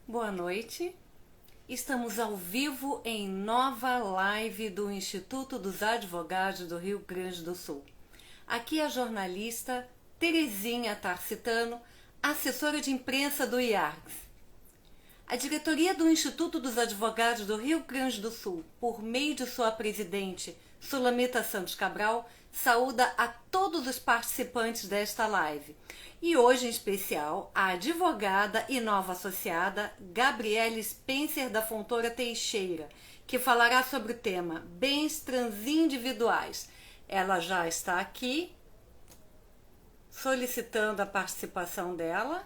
Boa noite. Estamos ao vivo em nova live do Instituto dos Advogados do Rio Grande do Sul. Aqui é a jornalista Terezinha Tarcitano, assessora de imprensa do IARGS. A diretoria do Instituto dos Advogados do Rio Grande do Sul, por meio de sua presidente, Sulamita Santos Cabral, saúda a todos os participantes desta live. E hoje, em especial, a advogada e nova associada Gabriele Spencer da Fontoura Teixeira, que falará sobre o tema Bens Transindividuais. Ela já está aqui solicitando a participação dela.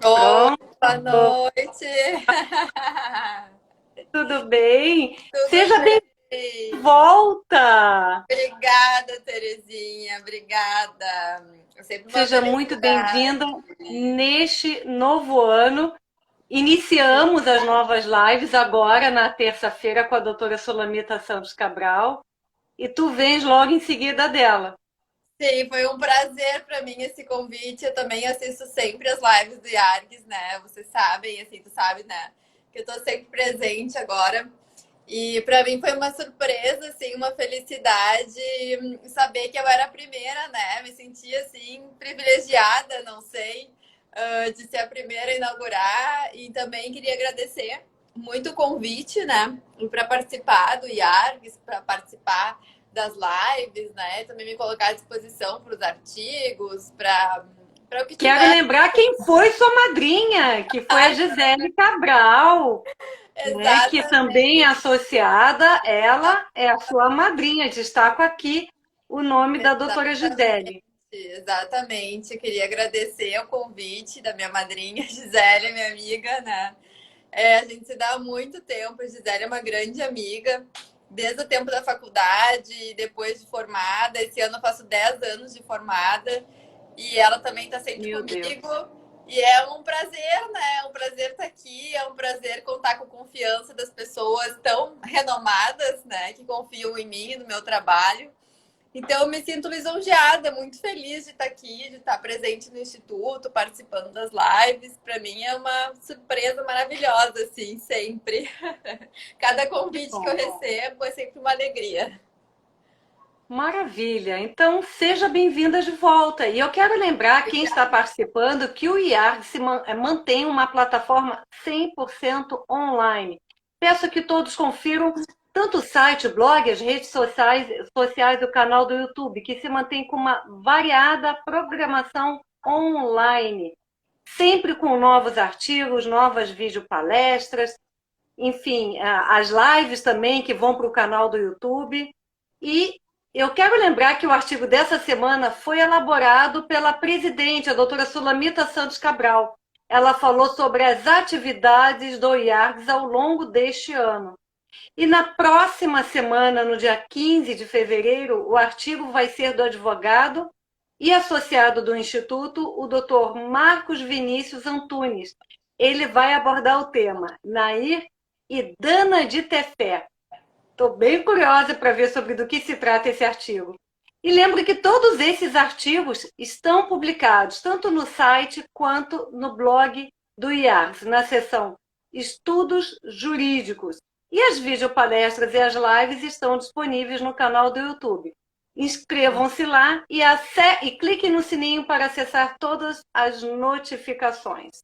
Oi, boa Pronto, noite. tudo bem? Tudo Seja bem-vinda de bem? volta! Obrigada, Terezinha. Obrigada. É sempre uma Seja muito felicidade. bem-vinda neste novo ano. Iniciamos as novas lives agora na terça-feira com a doutora Sulamita Santos Cabral e tu vens logo em seguida dela. Sim, foi um prazer para mim esse convite. Eu também assisto sempre as lives do Yargis, né? Vocês sabem, assim, tu sabe, né? Que eu tô sempre presente agora. E para mim foi uma surpresa, assim, uma felicidade saber que eu era a primeira, né? Me senti assim privilegiada, não sei, de ser a primeira a inaugurar. E também queria agradecer muito o convite, né? Para participar do IARGS, para participar das lives, né? Também me colocar à disposição para os artigos, para o que Quero tiver. lembrar quem foi sua madrinha, que foi a Gisele Cabral, né, que também é Exatamente. associada, ela é a sua madrinha. Destaco aqui o nome da doutora Exatamente, Gisele. exatamente. Queria agradecer o convite da minha madrinha, Gisele, minha amiga, né? A gente se dá há muito tempo. A Gisele é uma grande amiga, desde o tempo da faculdade, depois de formada. Esse ano eu faço 10 anos de formada e ela também está sempre Meu Deus. comigo. E é um prazer, né? É um prazer estar aqui, é um prazer contar com a confiança das pessoas tão renomadas, né? Que confiam em mim e no meu trabalho. Então, eu me sinto lisonjeada, muito feliz de estar aqui, de estar presente no Instituto, participando das lives. Para mim é uma surpresa maravilhosa, assim, sempre. Cada Que convite que eu bom. recebo é sempre uma alegria. Maravilha. Então, seja bem-vinda de volta. E eu quero lembrar quem está Obrigada. participando que o IARG mantém uma plataforma 100% online. Peço que todos confiram tanto o site, o blog, as redes sociais e o canal do YouTube, que se mantém com uma variada programação online, sempre com novos artigos, novas videopalestras, enfim, as lives também que vão para o canal do YouTube. E eu quero lembrar que o artigo dessa semana foi elaborado pela presidente, a doutora Sulamita Santos Cabral. Ela falou sobre as atividades do IARGS ao longo deste ano. E na próxima semana, no dia 15 de fevereiro, o artigo vai ser do advogado e associado do Instituto, o doutor Marcos Vinícius Antunes. Ele vai abordar o tema Nair e Dana de Tefé. Estou bem curiosa para ver sobre do que se trata esse artigo. E lembro que todos esses artigos estão publicados tanto no site quanto no blog do IARS, na seção Estudos Jurídicos. E as videopalestras e as lives estão disponíveis no canal do YouTube. Inscrevam-se lá e cliquem no sininho para acessar todas as notificações.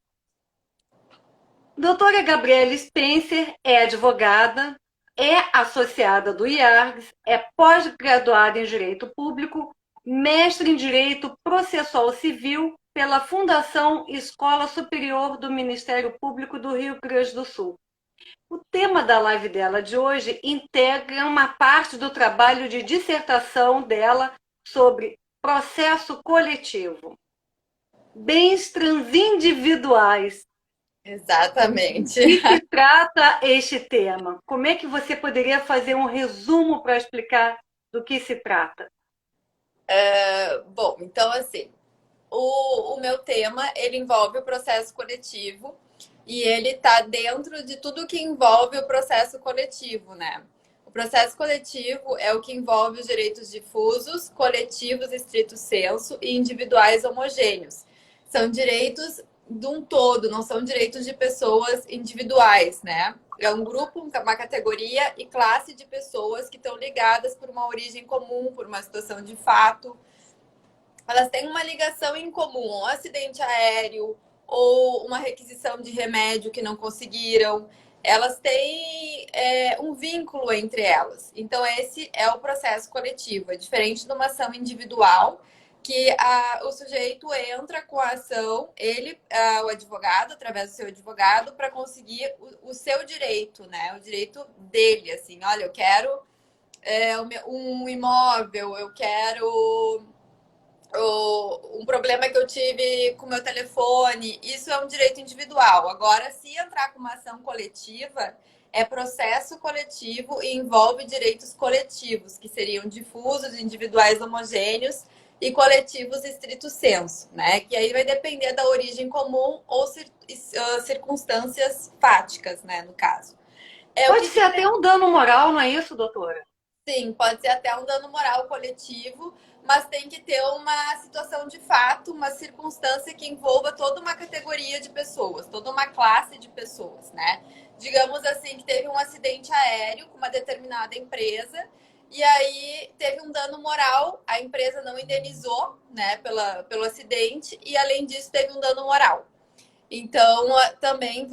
Doutora Gabriele Spencer é advogada, é associada do IARGS, é pós-graduada em Direito Público, mestre em Direito Processual Civil pela Fundação Escola Superior do Ministério Público do Rio Grande do Sul. O tema da live dela de hoje integra uma parte do trabalho de dissertação dela sobre processo coletivo. Bens transindividuais. Exatamente. Que se trata este tema? Como é que você poderia fazer um resumo para explicar do que se trata? Bom, então assim, o meu tema, ele envolve o processo coletivo e ele está dentro de tudo que envolve o processo coletivo, né? O processo coletivo é o que envolve os direitos difusos, coletivos estrito sensu e individuais homogêneos. São direitos de um todo, não são direitos de pessoas individuais, né? É um grupo, uma categoria e classe de pessoas que estão ligadas por uma origem comum, por uma situação de fato. Elas têm uma ligação em comum, um acidente aéreo ou uma requisição de remédio que não conseguiram. Elas têm um vínculo entre elas. Então, esse é o processo coletivo. É diferente de uma ação individual, que o sujeito entra com a ação, o advogado, através do seu advogado, para conseguir o seu direito, né? O direito dele, assim, olha, eu quero um imóvel, eu quero um problema que eu tive com o meu telefone, isso é um direito individual. Agora, se entrar com uma ação coletiva, é processo coletivo e envolve direitos coletivos, que seriam difusos, individuais homogêneos e coletivos estrito sensu, né? Que aí vai depender da origem comum ou circunstâncias fáticas, né, no caso. Pode ser até um dano moral, não é isso, doutora? Sim, pode ser até um dano moral coletivo, mas tem que ter uma situação de fato, uma circunstância que envolva toda uma categoria de pessoas, toda uma classe de pessoas, né? Digamos assim, que teve um acidente aéreo com uma determinada empresa e aí teve um dano moral, a empresa não indenizou, né, pelo acidente e além disso teve um dano moral. Então, também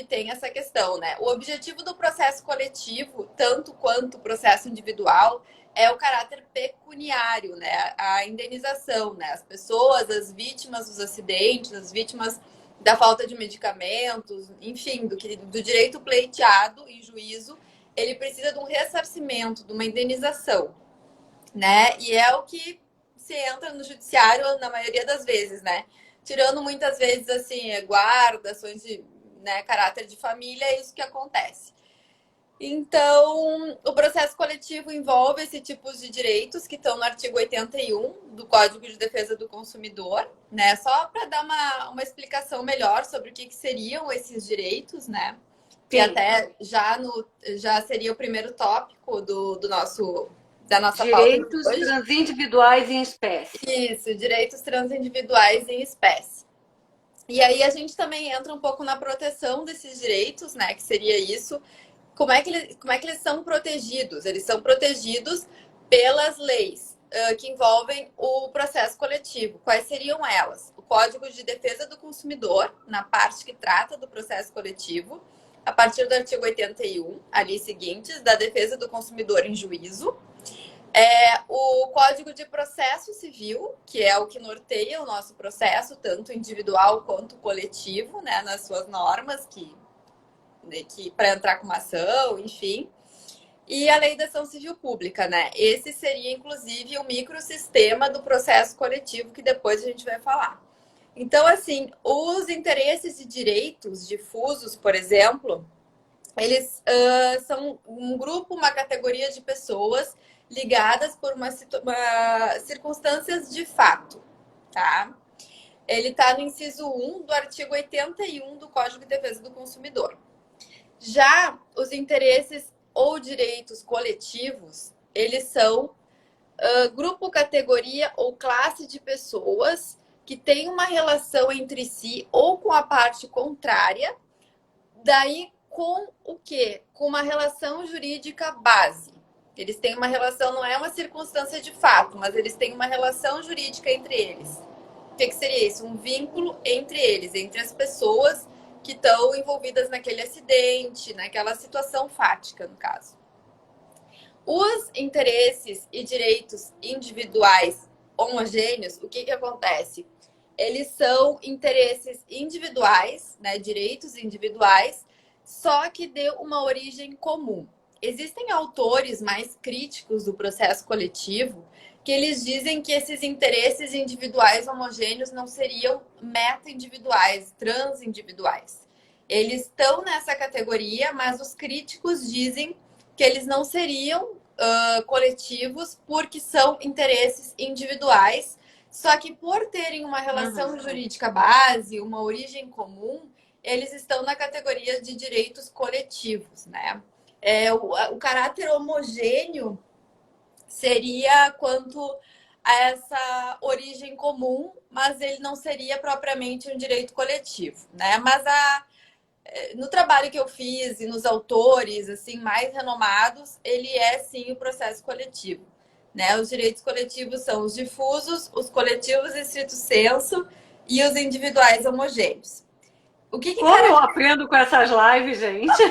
tem essa questão, né? O objetivo do processo coletivo, tanto quanto o processo individual, é o caráter pecuniário, né? A indenização, né? As pessoas, as vítimas dos acidentes, as vítimas da falta de medicamentos, enfim, do direito pleiteado em juízo, ele precisa de um ressarcimento, de uma indenização, né? E é o que se entra no judiciário na maioria das vezes, né? Tirando muitas vezes, assim, guarda, ações de caráter de família, é isso que acontece. Então, o processo coletivo envolve esse tipo de direitos que estão no artigo 81 do Código de Defesa do Consumidor, né? Só para dar uma explicação melhor sobre o que seriam esses direitos, né? Que até já seria o primeiro tópico da nossa pauta de Direitos hoje. transindividuais em espécie. Isso, direitos transindividuais em espécie. E aí a gente também entra um pouco na proteção desses direitos, né? Que seria isso. Como é que eles são protegidos? Eles são protegidos pelas leis que envolvem o processo coletivo. Quais seriam elas? O Código de Defesa do Consumidor, na parte que trata do processo coletivo, a partir do artigo 81, ali seguintes, da defesa do consumidor em juízo. O Código de Processo Civil, que é o que norteia o nosso processo, tanto individual quanto coletivo, né, nas suas normas, que para entrar com uma ação, enfim. E a Lei da Ação Civil Pública, né? Esse seria, inclusive, o microsistema do processo coletivo, que depois a gente vai falar. Então, assim, os interesses e direitos difusos, por exemplo, eles são um grupo, uma categoria de pessoas ligadas por circunstâncias de fato, tá? Ele está no inciso 1 do artigo 81 do Código de Defesa do Consumidor. Já os interesses ou direitos coletivos, eles são grupo, categoria ou classe de pessoas que têm uma relação entre si ou com a parte contrária, daí com o quê? Com uma relação jurídica base. Eles têm uma relação, não é uma circunstância de fato, mas eles têm uma relação jurídica entre eles. O que seria isso? Um vínculo entre eles, entre as pessoas que estão envolvidas naquele acidente, naquela situação fática, no caso. Os interesses e direitos individuais homogêneos, o que acontece? Eles são interesses individuais, né, direitos individuais, só que de uma origem comum. Existem autores mais críticos do processo coletivo que eles dizem que esses interesses individuais homogêneos não seriam meta-individuais, transindividuais. Eles estão nessa categoria, mas os críticos dizem que eles não seriam coletivos porque são interesses individuais, só que por terem uma relação jurídica base, uma origem comum, eles estão na categoria de direitos coletivos, né? O caráter homogêneo seria quanto a essa origem comum, mas ele não seria propriamente um direito coletivo, né? Mas no trabalho que eu fiz e nos autores assim mais renomados, ele é sim o processo coletivo, né? Os direitos coletivos são os difusos, os coletivos estrito sensu e os individuais homogêneos. O que Como eu aprendo com essas lives, gente?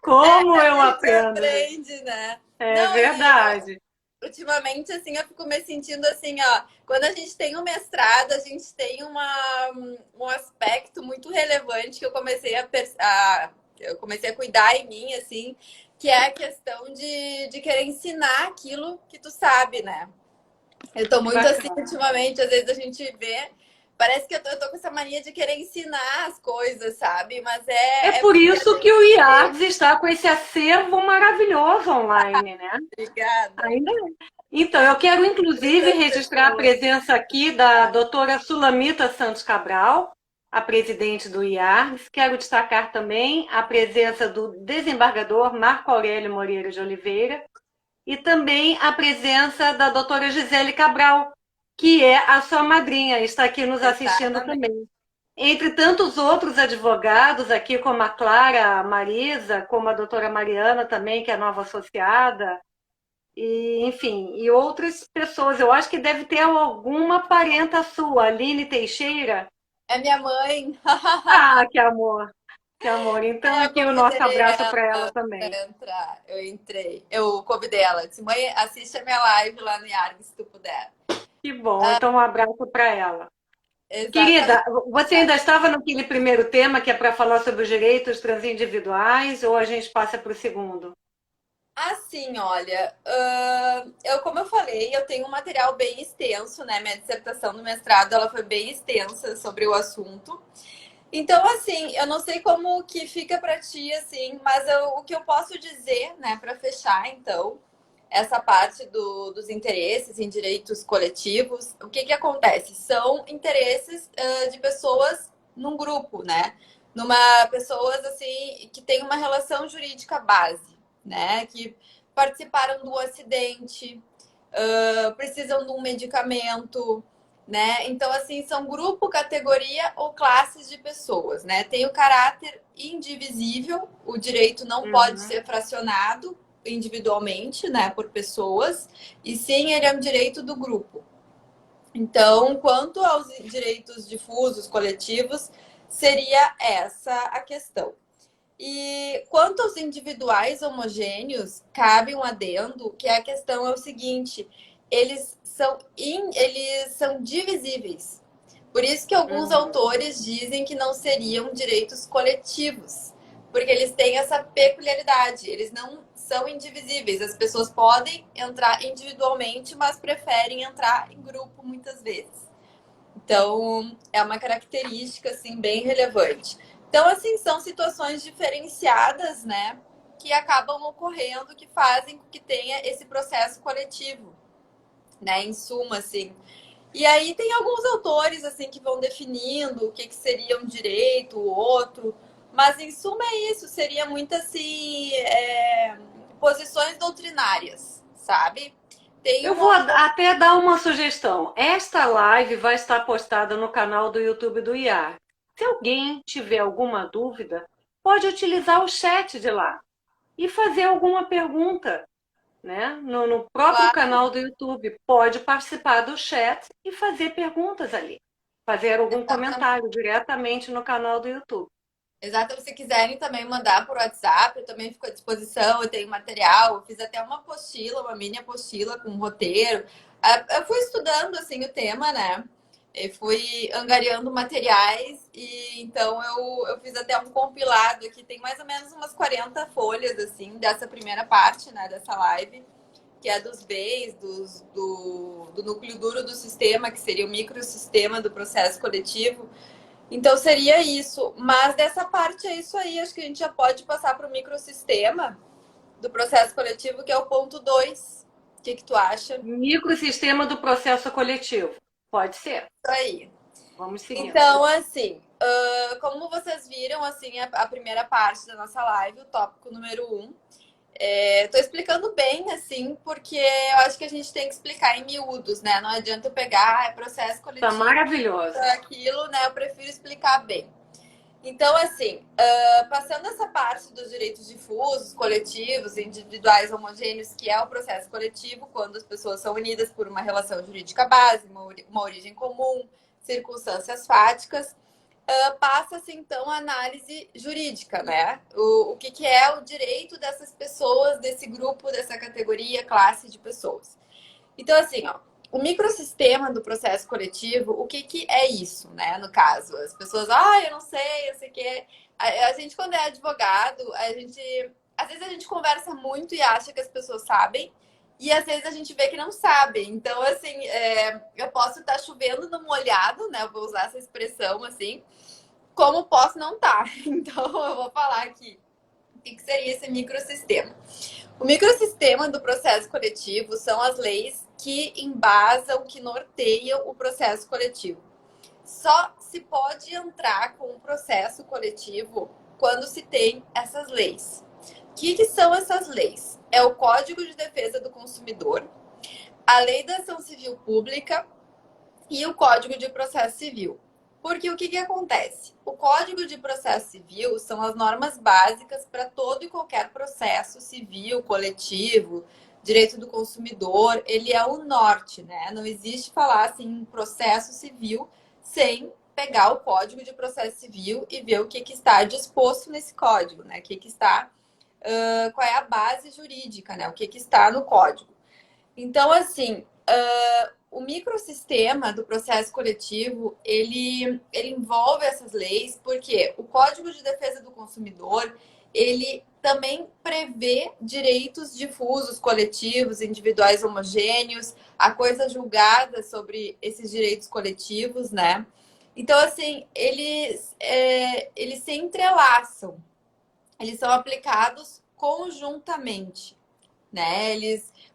Como a eu gente aprendo, gente? aprende, né? É Não, verdade. ultimamente, assim, eu fico me sentindo assim, ó. Quando a gente tem um mestrado, a gente tem um aspecto muito relevante que eu comecei a cuidar em mim, assim, que é a questão de querer ensinar aquilo que tu sabe, né? Eu tô Que muito assim, bacana. ultimamente, às vezes a gente vê, parece que eu tô com essa mania de querer ensinar as coisas, sabe? Mas É é por porque a isso que o gente vê. IARDS está com esse acervo maravilhoso online, né? Obrigada. Ainda é. Então, eu quero inclusive Muitas registrar a pessoas. presença aqui da doutora Sulamita Santos Cabral, a presidente do IARDS. Quero destacar também a presença do desembargador Marco Aurélio Moreira de Oliveira e também a presença da doutora Gisele Cabral, que é a sua madrinha, está aqui nos assistindo Exatamente. também. Entre tantos outros advogados aqui, como a Clara Marisa, como a doutora Mariana também, que é nova associada, e, enfim, e outras pessoas. Eu acho que deve ter alguma parenta sua, Aline Teixeira. É minha mãe. Ah, que amor, que amor. Então, Eu aqui o nosso convidei abraço ela para ela também. para entrar. Eu entrei. Eu convidei ela. Disse, mãe, assiste a minha live lá no Yarg, se tu puder. Que bom, então um abraço para ela. Exatamente. Querida, você ainda estava naquele primeiro tema que é para falar sobre os direitos transindividuais ou a gente passa para o segundo? Assim, olha, como eu falei, eu tenho um material bem extenso, né? Minha dissertação do mestrado, ela foi bem extensa sobre o assunto. Então, assim, eu não sei como que fica para ti, assim, mas o que eu posso dizer, né, para fechar, então, essa parte dos interesses em direitos coletivos, o que que acontece? São interesses de pessoas num grupo, né? Numa pessoas assim que tem uma relação jurídica base, né? Que participaram do acidente, precisam de um medicamento, né? Então, assim, são grupo, categoria ou classes de pessoas, né? Tem o caráter indivisível, o direito não pode Uhum. ser fracionado individualmente, né, por pessoas, e sim ele é um direito do grupo. Então, quanto aos direitos difusos, coletivos, seria essa a questão. E quanto aos individuais homogêneos, cabe um adendo, que a questão é o seguinte: eles são divisíveis. Por isso que alguns Uhum. autores dizem que não seriam direitos coletivos, porque eles têm essa peculiaridade, eles não são indivisíveis. As pessoas podem entrar individualmente, mas preferem entrar em grupo muitas vezes. Então, é uma característica assim bem relevante. Então, assim, são situações diferenciadas, né, que acabam ocorrendo, que fazem com que tenha esse processo coletivo, né, em suma, assim. E aí tem alguns autores, assim, que vão definindo o que, que seria um direito, o outro, mas em suma é isso, seria muito assim, posições doutrinárias, sabe? Tem Eu vou uma. até dar uma sugestão. Esta live vai estar postada no canal do YouTube do IAR. Se alguém tiver alguma dúvida, pode utilizar o chat de lá e fazer alguma pergunta, né? No próprio Claro, canal do YouTube. Pode participar do chat e fazer perguntas ali. Fazer algum comentário diretamente no canal do YouTube. exato, se quiserem também mandar por WhatsApp, eu também fico à disposição, eu tenho material, eu fiz até uma apostila, uma mini apostila com um roteiro. Eu fui estudando assim o tema, né? Eu fui angariando materiais e então eu fiz até um compilado aqui, tem mais ou menos umas 40 folhas assim dessa primeira parte, né, dessa live, que é dos Bs, do núcleo duro do sistema, que seria o microsistema do processo coletivo. Então seria isso. Mas dessa parte é isso aí. Acho que a gente já pode passar para o microsistema do processo coletivo, que é o ponto 2. O que tu acha? Isso Microsistema do processo coletivo. Pode ser. aí. Vamos seguindo. Então, assim, como vocês viram, assim, a primeira parte da nossa live, o tópico número 1, tô explicando bem, assim, porque eu acho que a gente tem que explicar em miúdos, né? Não adianta eu pegar, processo coletivo, Tá maravilhoso. aquilo, né? Eu prefiro explicar bem. Então, assim, passando essa parte dos direitos difusos, coletivos, individuais, homogêneos, que é o processo coletivo, quando as pessoas são unidas por uma relação jurídica base, uma origem comum, circunstâncias fáticas, passa-se, então, a análise jurídica, né? O que é o direito dessas pessoas, desse grupo, dessa categoria, classe de pessoas. Então, assim, ó, o microsistema do processo coletivo, o que é isso, né? No caso, as pessoas, eu não sei, eu sei o que. A gente, quando é advogado, às vezes a gente conversa muito e acha que as pessoas sabem, e às vezes a gente vê que não sabem. Então, assim, eu posso estar chovendo no molhado, né? Eu vou usar essa expressão assim, como posso não estar. Então, eu vou falar aqui o que seria esse microsistema. O microsistema do processo coletivo são as leis que embasam, que norteiam o processo coletivo. Só se pode entrar com o processo coletivo quando se tem essas leis. O que são essas leis? É o Código de Defesa do Consumidor, a Lei da Ação Civil Pública e o Código de Processo Civil. Porque o que acontece? O Código de Processo Civil são as normas básicas para todo e qualquer processo civil, coletivo, direito do consumidor. Ele é o norte, né? Não existe falar assim em processo civil sem pegar o Código de Processo Civil e ver o que está disposto nesse código, né? Qual é a base jurídica, né? O que está no código. Então, assim, o microsistema do processo coletivo, ele envolve essas leis, porque o Código de Defesa do Consumidor, ele também prevê direitos difusos, coletivos, individuais homogêneos, a coisa julgada sobre esses direitos coletivos, né? Então, assim, eles se entrelaçam, eles são aplicados conjuntamente, né?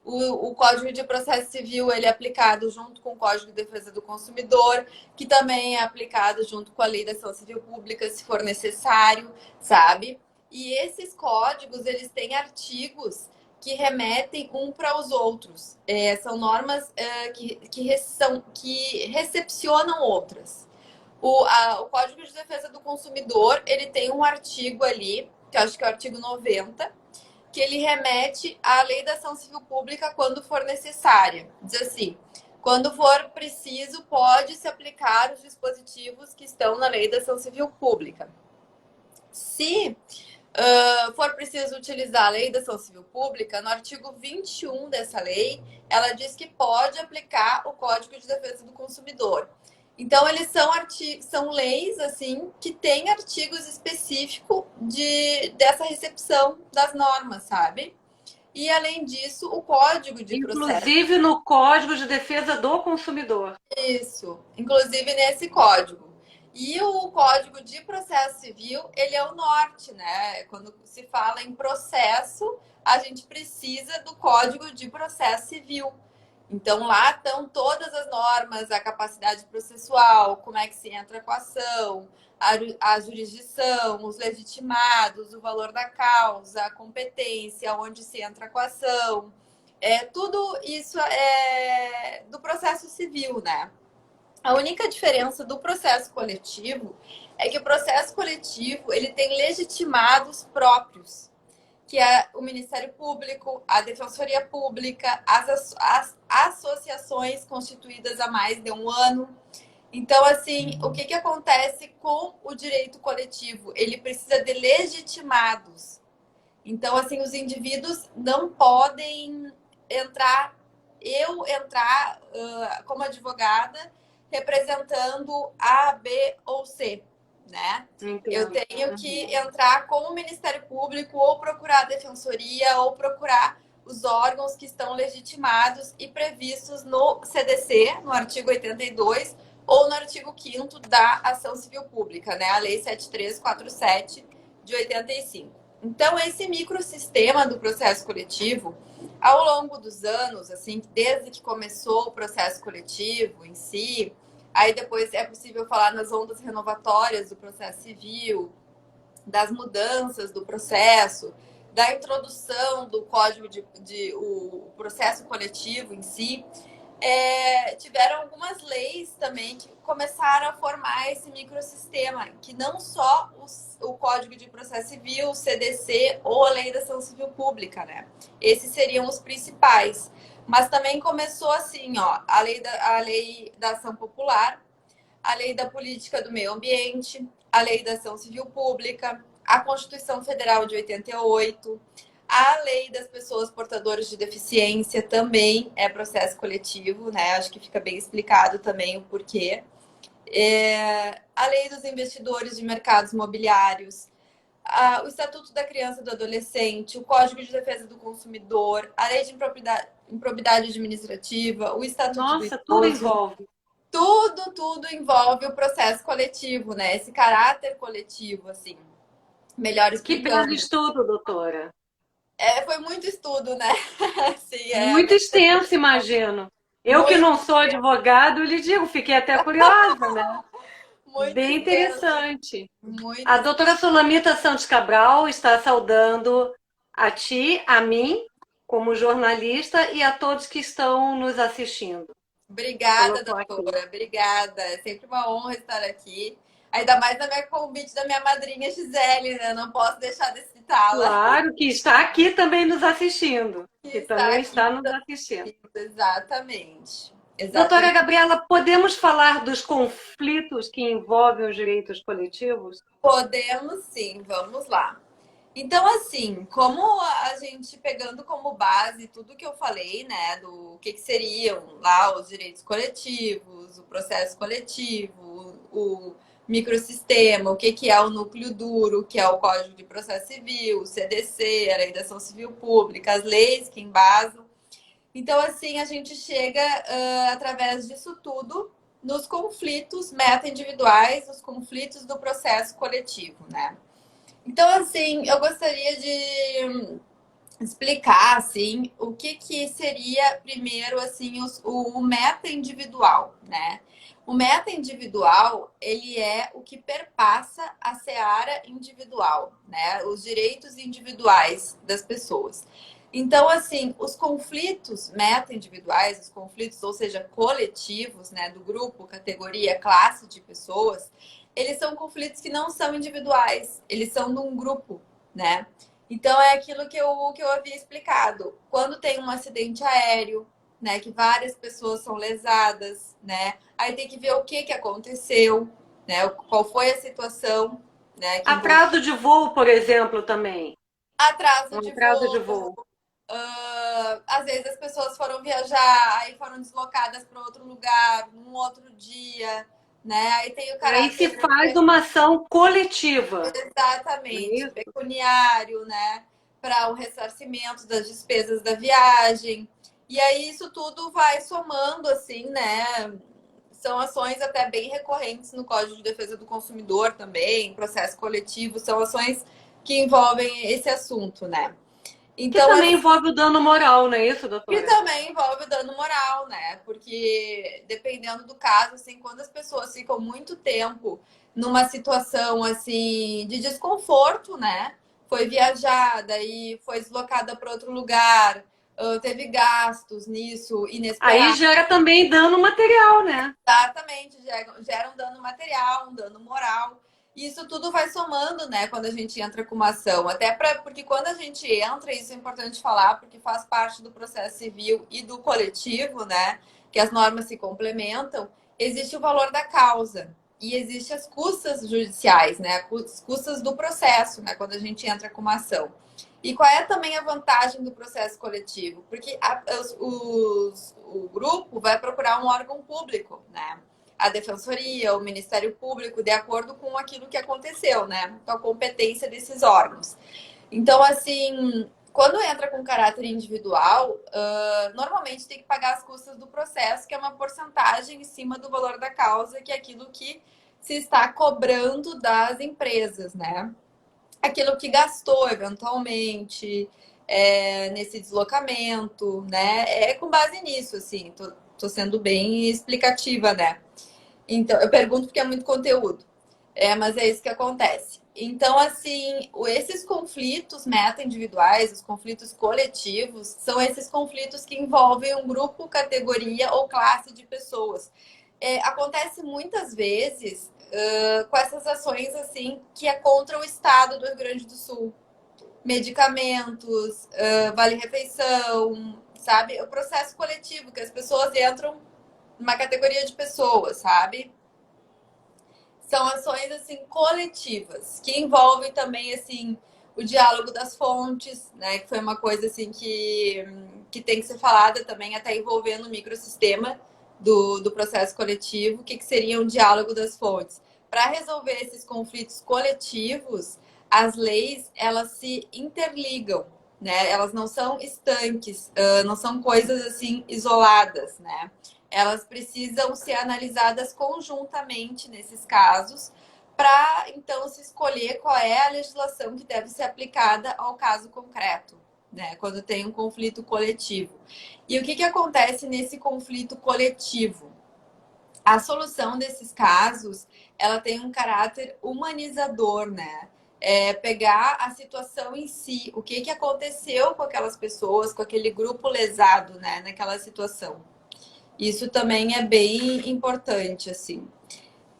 O Código de Processo Civil ele é aplicado junto com o Código de Defesa do Consumidor, que também é aplicado junto com a Lei da Ação Civil Pública, se for necessário, sabe? E esses códigos, eles têm artigos que remetem um para os outros. São normas que recepcionam outras. O Código de Defesa do Consumidor, ele tem um artigo ali, que eu acho que é o artigo 90, que ele remete à Lei da Ação Civil Pública quando for necessária. Diz assim, quando for preciso, pode-se aplicar os dispositivos que estão na Lei da Ação Civil Pública. Se for preciso utilizar a Lei da Ação Civil Pública, no artigo 21 dessa lei, ela diz que pode aplicar o Código de Defesa do Consumidor. Então, eles são leis, assim, que têm artigos específicos dessa recepção das normas, sabe? E, além disso, o Código de Processo... Inclusive no Código de Defesa do Consumidor. Isso, inclusive nesse código. E o Código de Processo Civil, ele é o norte, né? Quando se fala em processo, a gente precisa do Código de Processo Civil. Então, lá estão todas as normas, a capacidade processual, como é que se entra com a ação, a jurisdição, os legitimados, o valor da causa, a competência, onde se entra com a ação. Tudo isso é do processo civil, né? A única diferença do processo coletivo é que o processo coletivo ele tem legitimados próprios, que é o Ministério Público, a Defensoria Pública, as associações constituídas há mais de um ano. Então, assim, o que acontece com o direito coletivo? Ele precisa de legitimados. Então, assim, os indivíduos não podem entrar como advogada representando A, B ou C, né? Entendo. Eu tenho que entrar com o Ministério Público ou procurar a Defensoria ou procurar os órgãos que estão legitimados e previstos no CDC, no artigo 82, ou no artigo 5º da Ação Civil Pública, né? A Lei 7347 de 85. Então, esse microsistema do processo coletivo, ao longo dos anos, assim, desde que começou o processo coletivo em si, Aí depois é possível falar nas ondas renovatórias do processo civil, das mudanças do processo, da introdução do código o processo coletivo em si. Tiveram algumas leis também que começaram a formar esse microsistema, que não só o Código de Processo Civil, o CDC ou a Lei da Ação Civil Pública, né? Esses seriam os principais. Mas também começou assim, ó, a lei da Ação Popular, a Lei da Política do Meio Ambiente, a Lei da Ação Civil Pública, a Constituição Federal de 88, a Lei das Pessoas Portadoras de Deficiência também é processo coletivo, né? Acho que fica bem explicado também o porquê. A Lei dos Investidores de Mercados Imobiliários, o Estatuto da Criança e do Adolescente, o Código de Defesa do Consumidor, a Lei de Improbidade Administrativa, o Estatuto do Nossa, tudo Idoso. envolve. Tudo envolve o processo coletivo, né? Esse caráter coletivo, assim. Melhor Que belo explicando. estudo, doutora. Foi muito estudo, né? Sim, Muito extenso, imagino. Eu que muito, não sou advogado, lhe digo, fiquei até curiosa, né? muito Bem extenso. interessante. Muito A doutora Sulamita Santos Cabral está saudando a ti, a mim, como jornalista, e a todos que estão nos assistindo. Obrigada, Colocou aqui. doutora. Obrigada. É sempre uma honra estar aqui. Ainda mais no meu convite da minha madrinha Gisele, né? Não posso deixar de citá-la. Claro que está aqui também nos assistindo. Que também Aqui está nos assistindo. Exatamente. Doutora Exatamente. Gabriela, podemos falar dos conflitos que envolvem os direitos coletivos? Podemos sim, vamos lá. Então, assim, como a gente pegando como base tudo que eu falei, né, do que seriam lá os direitos coletivos, o processo coletivo, o microsistema, o que é o núcleo duro, que é o Código de Processo Civil, o CDC, a Lei da Ação Civil Pública, as leis que embasam. Então, assim, a gente chega, através disso tudo, nos conflitos meta-individuais, os conflitos do processo coletivo, né? Então, assim, eu gostaria de explicar, assim, o que seria, primeiro, assim, o meta individual, né? O meta individual, ele é o que perpassa a seara individual, né? Os direitos individuais das pessoas. Então, assim, os conflitos meta individuais, os conflitos, ou seja, coletivos, né, do grupo, categoria, classe de pessoas, eles são conflitos que não são individuais, eles são de um grupo, né? Então é aquilo que eu havia explicado. Quando tem um acidente aéreo, né, que várias pessoas são lesadas, né? Aí tem que ver o que aconteceu, né? Qual foi a situação, né, que envolveu. Atraso de voo, por exemplo, também. Atraso Um de atraso de voo. voo. Às vezes as pessoas foram viajar, aí foram deslocadas para outro lugar, num outro dia, né? Aí tem o Aí se caráter faz uma ação coletiva. Não é exatamente isso? pecuniário, né? Para o ressarcimento das despesas da viagem. E aí isso tudo vai somando, assim, né? São ações até bem recorrentes no Código de Defesa do Consumidor também, processo coletivo, são ações que envolvem esse assunto, né? Que Então, também assim, envolve o dano moral, não é isso, que doutora? também envolve dano moral, né? Porque dependendo do caso, assim, quando as pessoas ficam muito tempo numa situação assim de desconforto, né? Foi viajada e foi deslocada para outro lugar, teve gastos nisso Aí inesperados. gera também dano material, né? Exatamente, gera um dano material, um dano moral. E isso tudo vai somando, né, quando a gente entra com uma ação. Porque quando a gente entra, isso é importante falar, porque faz parte do processo civil e do coletivo, né, que as normas se complementam, existe o valor da causa. E existe as custas judiciais, né, as custas do processo, né, quando a gente entra com uma ação. E qual é também a vantagem do processo coletivo? Porque o grupo vai procurar um órgão público, né? A defensoria, o Ministério Público, de acordo com aquilo que aconteceu, né? Com a competência desses órgãos. Então, assim, quando entra com caráter individual, normalmente tem que pagar as custas do processo, que é uma porcentagem em cima do valor da causa, que é aquilo que se está cobrando das empresas, né? Aquilo que gastou eventualmente nesse deslocamento, né? É com base nisso, assim, tô sendo bem explicativa, né? Então, eu pergunto porque é muito conteúdo. Mas é isso que acontece. Então, assim, esses conflitos meta-individuais, os conflitos coletivos, são esses conflitos que envolvem um grupo, categoria ou classe de pessoas. Acontece muitas vezes com essas ações, assim, que é contra o Estado do Rio Grande do Sul. Medicamentos, vale-refeição, sabe? O processo coletivo, que as pessoas entram numa categoria de pessoas, sabe? São ações assim coletivas que envolvem também assim o diálogo das fontes, né? Que foi uma coisa assim que tem que ser falada também, até envolvendo o microsistema do processo coletivo. O que seria um diálogo das fontes? Para resolver esses conflitos coletivos, as leis elas se interligam, né? Elas não são estanques, não são coisas assim isoladas, né? Elas precisam ser analisadas conjuntamente nesses casos, para então se escolher qual é a legislação que deve ser aplicada ao caso concreto, né? Quando tem um conflito coletivo. E o que acontece nesse conflito coletivo? A solução desses casos, ela tem um caráter humanizador, né? Pegar a situação em si, o que aconteceu com aquelas pessoas, com aquele grupo lesado, né, naquela situação. Isso também é bem importante, assim.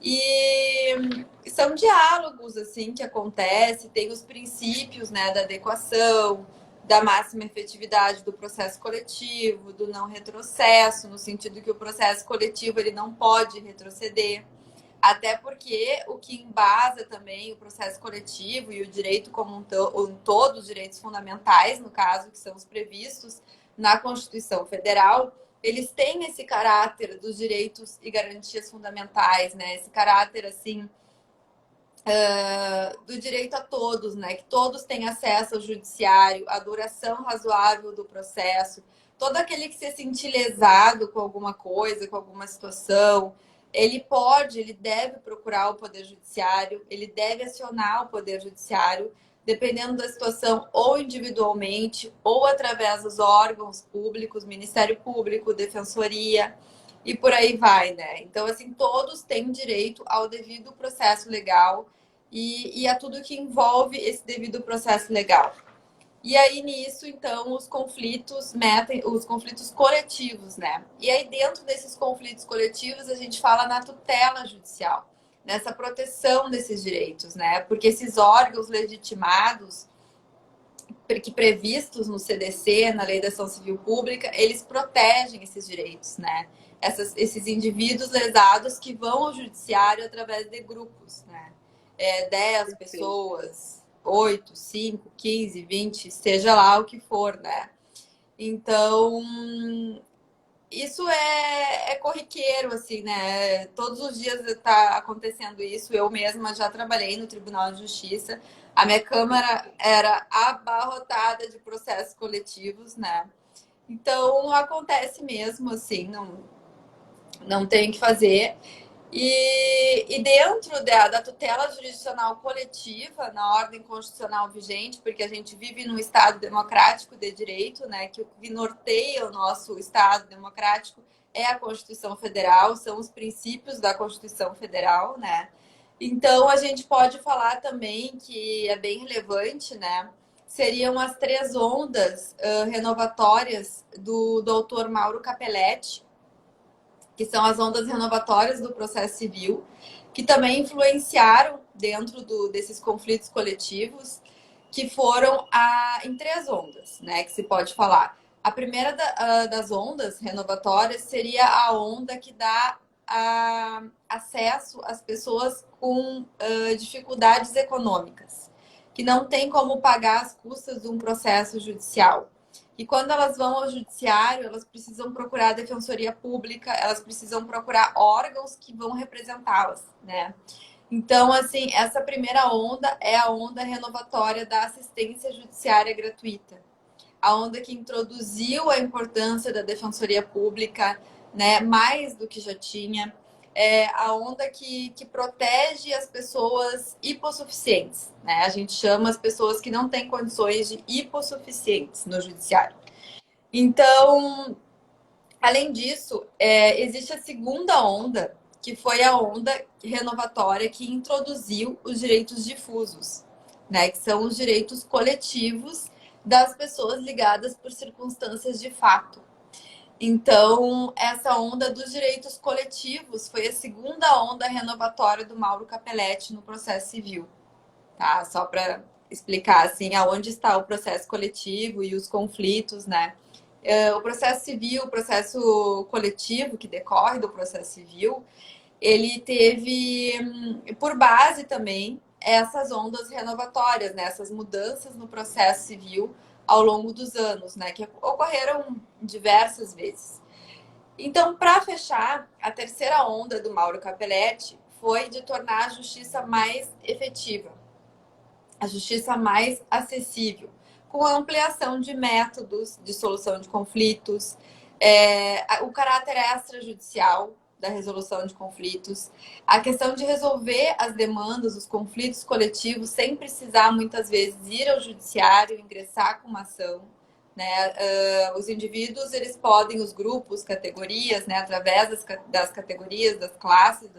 E são diálogos, assim, que acontecem, tem os princípios, né, da adequação, da máxima efetividade do processo coletivo, do não retrocesso, no sentido que o processo coletivo ele não pode retroceder. Até porque o que embasa também o processo coletivo e o direito como todos os direitos fundamentais, no caso, que são os previstos na Constituição Federal, eles têm esse caráter dos direitos e garantias fundamentais, né? Esse caráter, assim, do direito a todos, né? Que todos têm acesso ao judiciário, a duração razoável do processo. Todo aquele que se sentir lesado com alguma coisa, com alguma situação, ele deve procurar o Poder Judiciário, ele deve acionar o Poder Judiciário, dependendo da situação, ou individualmente, ou através dos órgãos públicos, Ministério Público, Defensoria, e por aí vai, né? Então, assim, todos têm direito ao devido processo legal e a tudo que envolve esse devido processo legal. E aí, nisso, então, os conflitos coletivos, né? E aí, dentro desses conflitos coletivos, a gente fala na tutela judicial, nessa proteção desses direitos, né? Porque esses órgãos legitimados, que previstos no CDC, na Lei da Ação Civil Pública, eles protegem esses direitos, né? Esses indivíduos lesados que vão ao judiciário através de grupos, né? 10 pessoas, 8, 5, 15, 20, seja lá o que for, né? Então, isso é corriqueiro, assim, né? Todos os dias está acontecendo isso. Eu mesma já trabalhei no Tribunal de Justiça. A minha Câmara era abarrotada de processos coletivos, né? Então, acontece mesmo, assim, não tem o que fazer. E dentro da tutela jurisdicional coletiva, na ordem constitucional vigente, porque a gente vive num Estado democrático de direito, né, que o que norteia o nosso Estado democrático é a Constituição Federal, são os princípios da Constituição Federal, né? Então, a gente pode falar também que é bem relevante, né? Seriam as 3 ondas renovatórias do doutor Mauro Capelletti, que são as ondas renovatórias do processo civil, que também influenciaram dentro desses conflitos coletivos, que foram em 3 ondas, né, que se pode falar. A primeira das ondas renovatórias seria a onda que dá acesso às pessoas com dificuldades econômicas, que não tem como pagar as custas de um processo judicial. E quando elas vão ao judiciário, elas precisam procurar a defensoria pública, elas precisam procurar órgãos que vão representá-las, né? Então, assim, essa primeira onda é a onda renovatória da assistência judiciária gratuita. A onda que introduziu a importância da defensoria pública, né, mais do que já tinha. É a onda que protege as pessoas hipossuficientes, né? A gente chama as pessoas que não têm condições de hipossuficientes no judiciário. Então, além disso, existe a segunda onda, que foi a onda renovatória que introduziu os direitos difusos, né? Que são os direitos coletivos das pessoas ligadas por circunstâncias de fato. Então, essa onda dos direitos coletivos foi a segunda onda renovatória do Mauro Capelletti no processo civil, tá? Só para explicar assim, aonde está o processo coletivo e os conflitos, né? O processo civil, o processo coletivo que decorre do processo civil, ele teve por base também essas ondas renovatórias, né? Essas mudanças no processo civil ao longo dos anos, né? Que ocorreram diversas vezes. Então, para fechar, a terceira onda do Mauro Capelletti foi de tornar a justiça mais efetiva, a justiça mais acessível, com a ampliação de métodos de solução de conflitos, o caráter extrajudicial da resolução de conflitos, a questão de resolver as demandas, os conflitos coletivos, sem precisar, muitas vezes, ir ao judiciário, ingressar com uma ação. Né? Os indivíduos, eles podem, os grupos, categorias, né? Através das categorias, das classes,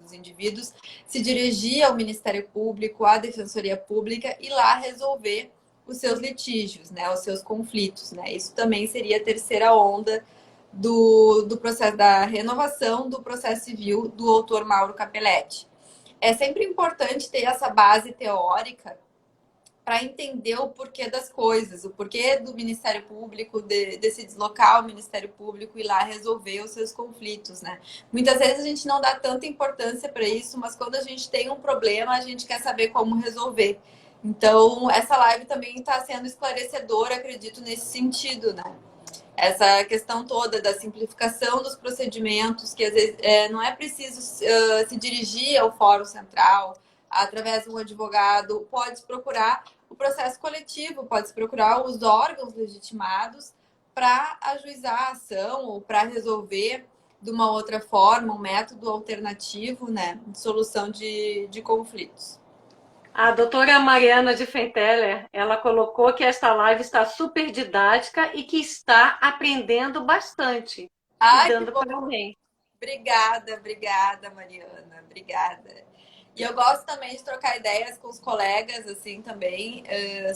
dos indivíduos, se dirigir ao Ministério Público, à Defensoria Pública e lá resolver os seus litígios, né? Os seus conflitos. Né? Isso também seria a terceira onda do processo da renovação do processo civil do autor Mauro Capelletti. É sempre importante ter essa base teórica para entender o porquê das coisas, o porquê do Ministério Público, de se deslocar ao Ministério Público e lá resolver os seus conflitos, né? Muitas vezes a gente não dá tanta importância para isso, mas quando a gente tem um problema, a gente quer saber como resolver. Então, essa live também está sendo esclarecedora, acredito, nesse sentido, né? Essa questão toda da simplificação dos procedimentos, que às vezes não é preciso se dirigir ao Fórum Central, através de um advogado, pode procurar o processo coletivo, pode procurar os órgãos legitimados para ajuizar a ação ou para resolver de uma outra forma, um método alternativo, né, de solução de conflitos. A doutora Mariana de Fenteler, ela colocou que esta live está super didática e que está aprendendo bastante e Ai, que dando bom! parabéns. Obrigada, Mariana, obrigada. E eu gosto também de trocar ideias com os colegas, assim, também,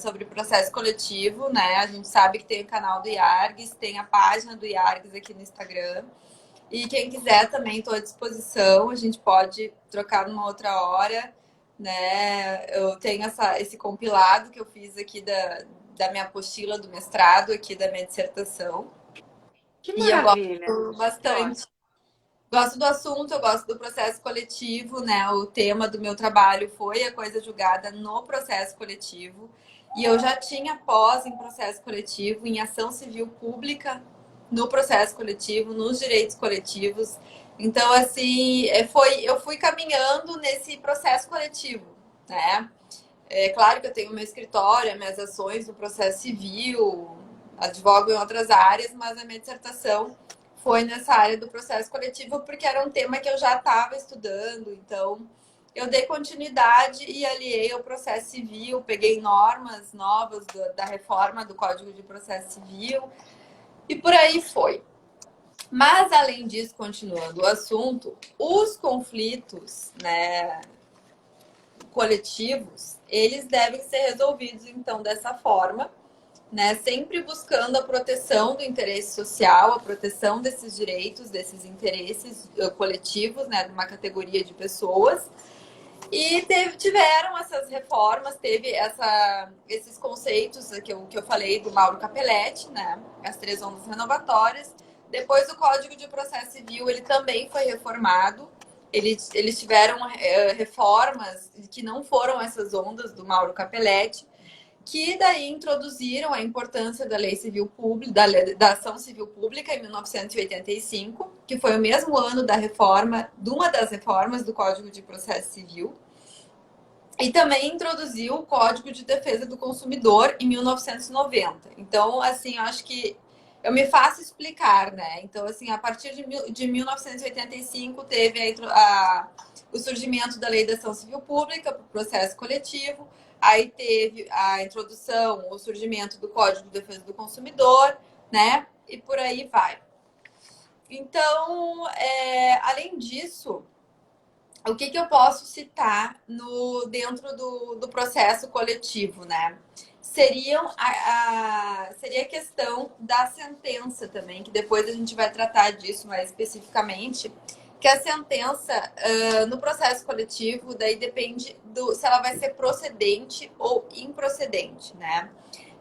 sobre o processo coletivo, né? A gente sabe que tem o canal do IARGS, tem a página do IARGS aqui no Instagram. E quem quiser também estou à disposição, a gente pode trocar numa outra hora, né? Eu tenho esse compilado que eu fiz aqui da minha apostila do mestrado, aqui da minha dissertação. Que E eu maravilha! gosto bastante. Gosto do assunto, eu gosto do processo coletivo, né? O tema do meu trabalho foi a coisa julgada no processo coletivo. E eu já tinha pós em processo coletivo, em ação civil pública no processo coletivo, nos direitos coletivos. Então, assim, eu fui caminhando nesse processo coletivo, né? É claro que eu tenho meu escritório, minhas ações no processo civil, advogo em outras áreas, mas a minha dissertação foi nessa área do processo coletivo, porque era um tema que eu já estava estudando, então eu dei continuidade e aliei ao processo civil, peguei normas novas da reforma do Código de Processo Civil e por aí foi. Mas, além disso, continuando o assunto, os conflitos, né, coletivos, eles devem ser resolvidos, então, dessa forma, né? Sempre buscando a proteção do interesse social, a proteção desses direitos, desses interesses coletivos, né? De uma categoria de pessoas. E tiveram essas reformas, teve esses conceitos que eu falei do Mauro Capelletti, né? As 3 ondas renovatórias. Depois o Código de Processo Civil, ele também foi reformado. Eles tiveram reformas que não foram essas ondas do Mauro Capelletti, que daí introduziram a importância da lei civil pública, da ação civil pública em 1985, que foi o mesmo ano da reforma, de uma das reformas do Código de Processo Civil, e também introduziu o Código de Defesa do Consumidor em 1990. Então, assim, eu acho que eu me faço explicar, né? Então, assim, a partir de 1985 teve o surgimento da Lei da Ação Civil Pública para o processo coletivo. Aí teve a introdução, o surgimento do Código de Defesa do Consumidor, né? E por aí vai. Então, além disso, o que eu posso citar dentro do processo coletivo, né? Seria a questão da sentença também, que depois a gente vai tratar disso mais especificamente, que a sentença no processo coletivo daí depende se ela vai ser procedente ou improcedente, né?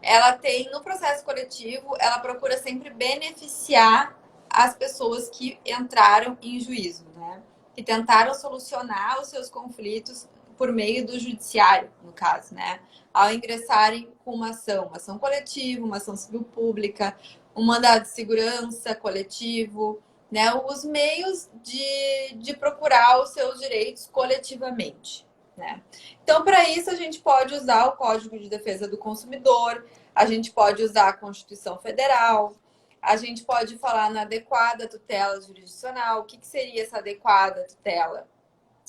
Ela tem, no processo coletivo, ela procura sempre beneficiar as pessoas que entraram em juízo, né? Que tentaram solucionar os seus conflitos por meio do judiciário, no caso, né? Ao ingressarem com uma ação coletiva, uma ação civil pública, um mandado de segurança coletivo, né? Os meios de procurar os seus direitos coletivamente, né? Então, para isso, a gente pode usar o Código de Defesa do Consumidor, a gente pode usar a Constituição Federal, a gente pode falar na adequada tutela jurisdicional. O que seria essa adequada tutela?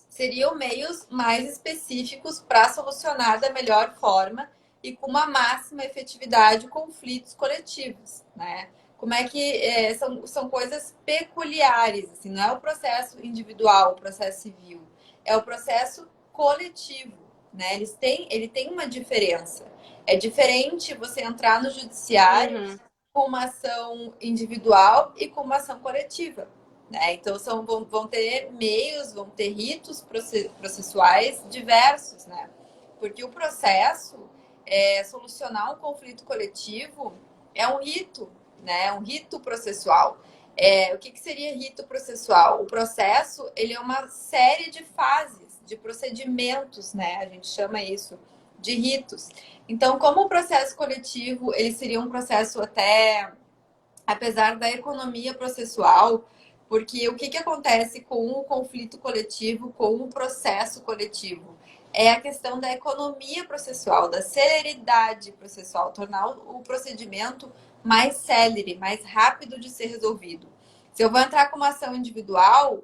Seriam meios mais específicos para solucionar da melhor forma e com uma máxima efetividade conflitos coletivos, né? Como é que são coisas peculiares, assim, não é o processo individual, o processo civil, é o processo coletivo, né? Ele tem uma diferença. É diferente você entrar no judiciário com uma ação individual e com uma ação coletiva, né? Então vão ter meios, vão ter ritos processuais diversos, né? Porque o processo solucionar um conflito coletivo é um rito, né? Um rito processual. O que seria rito processual? O processo ele é uma série de fases, de procedimentos, né? A gente chama isso de ritos. Então, como o processo coletivo, ele seria um processo até, apesar da economia processual, porque o que acontece com o conflito coletivo, com o processo coletivo? É a questão da economia processual, da celeridade processual, tornar o procedimento mais célere, mais rápido de ser resolvido. Se eu vou entrar com uma ação individual,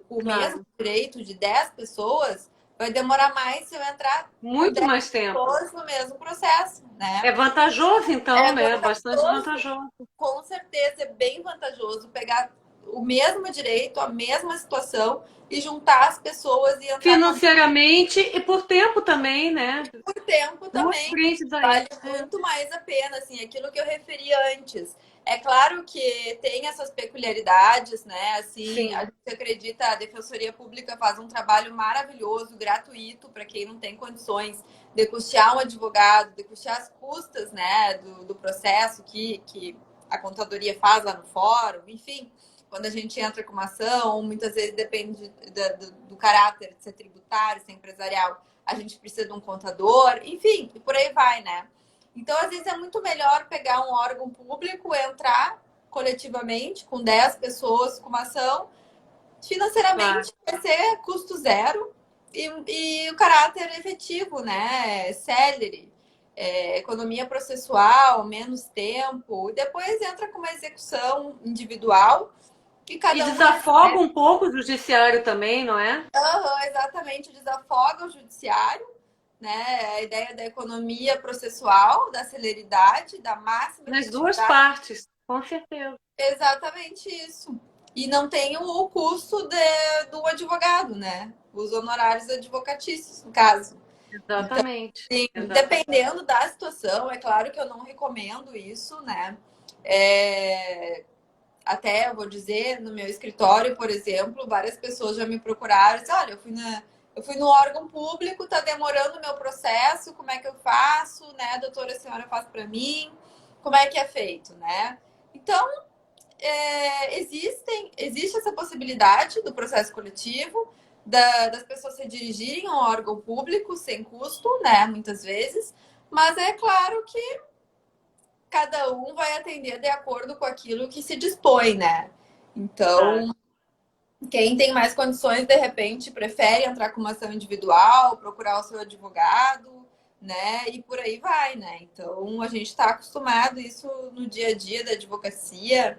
com o mesmo direito de 10 pessoas, vai demorar mais se eu entrar muito mais tempo no mesmo processo, né? É vantajoso, então, né? Bastante vantajoso. Com certeza, é bem vantajoso pegar o mesmo direito, a mesma situação e juntar as pessoas e entrar financeiramente e por tempo também, né? Por tempo também. Vale muito mais a pena, assim, aquilo que eu referi antes. É claro que tem essas peculiaridades, né? Assim, sim. A gente acredita, a Defensoria Pública faz um trabalho maravilhoso, gratuito, para quem não tem condições de custear um advogado, de custear as custas, né, do processo que a contadoria faz lá no fórum, enfim. Quando a gente entra com uma ação, muitas vezes depende do caráter de ser tributário, ser empresarial, a gente precisa de um contador, enfim, e por aí vai, né? Então, às vezes, é muito melhor pegar um órgão público, entrar coletivamente com 10 pessoas com uma ação, financeiramente vai ser custo zero e o caráter efetivo, né? Célere, economia processual, menos tempo, e depois entra com uma execução individual. E desafoga um pouco o judiciário também, não é? Exatamente, desafoga o judiciário, né? A ideia da economia processual, da celeridade, da máxima. Nas duas partes, com certeza. Exatamente isso. E não tem o custo do advogado, né? Os honorários advocatícios, no caso. Exatamente. Então, sim, dependendo da situação, é claro que eu não recomendo isso, né? Até, eu vou dizer, no meu escritório, por exemplo, várias pessoas já me procuraram e disseram, olha, eu fui no órgão público, tá demorando o meu processo, como é que eu faço, né? Doutora, a senhora faz para mim, como é que é feito, né? Então, existe essa possibilidade do processo coletivo, das pessoas se dirigirem a um órgão público sem custo, né? Muitas vezes, mas é claro que cada um vai atender de acordo com aquilo que se dispõe, né? Então, quem tem mais condições, de repente, prefere entrar com uma ação individual, procurar o seu advogado, né? E por aí vai, né? Então, a gente está acostumado isso no dia a dia da advocacia.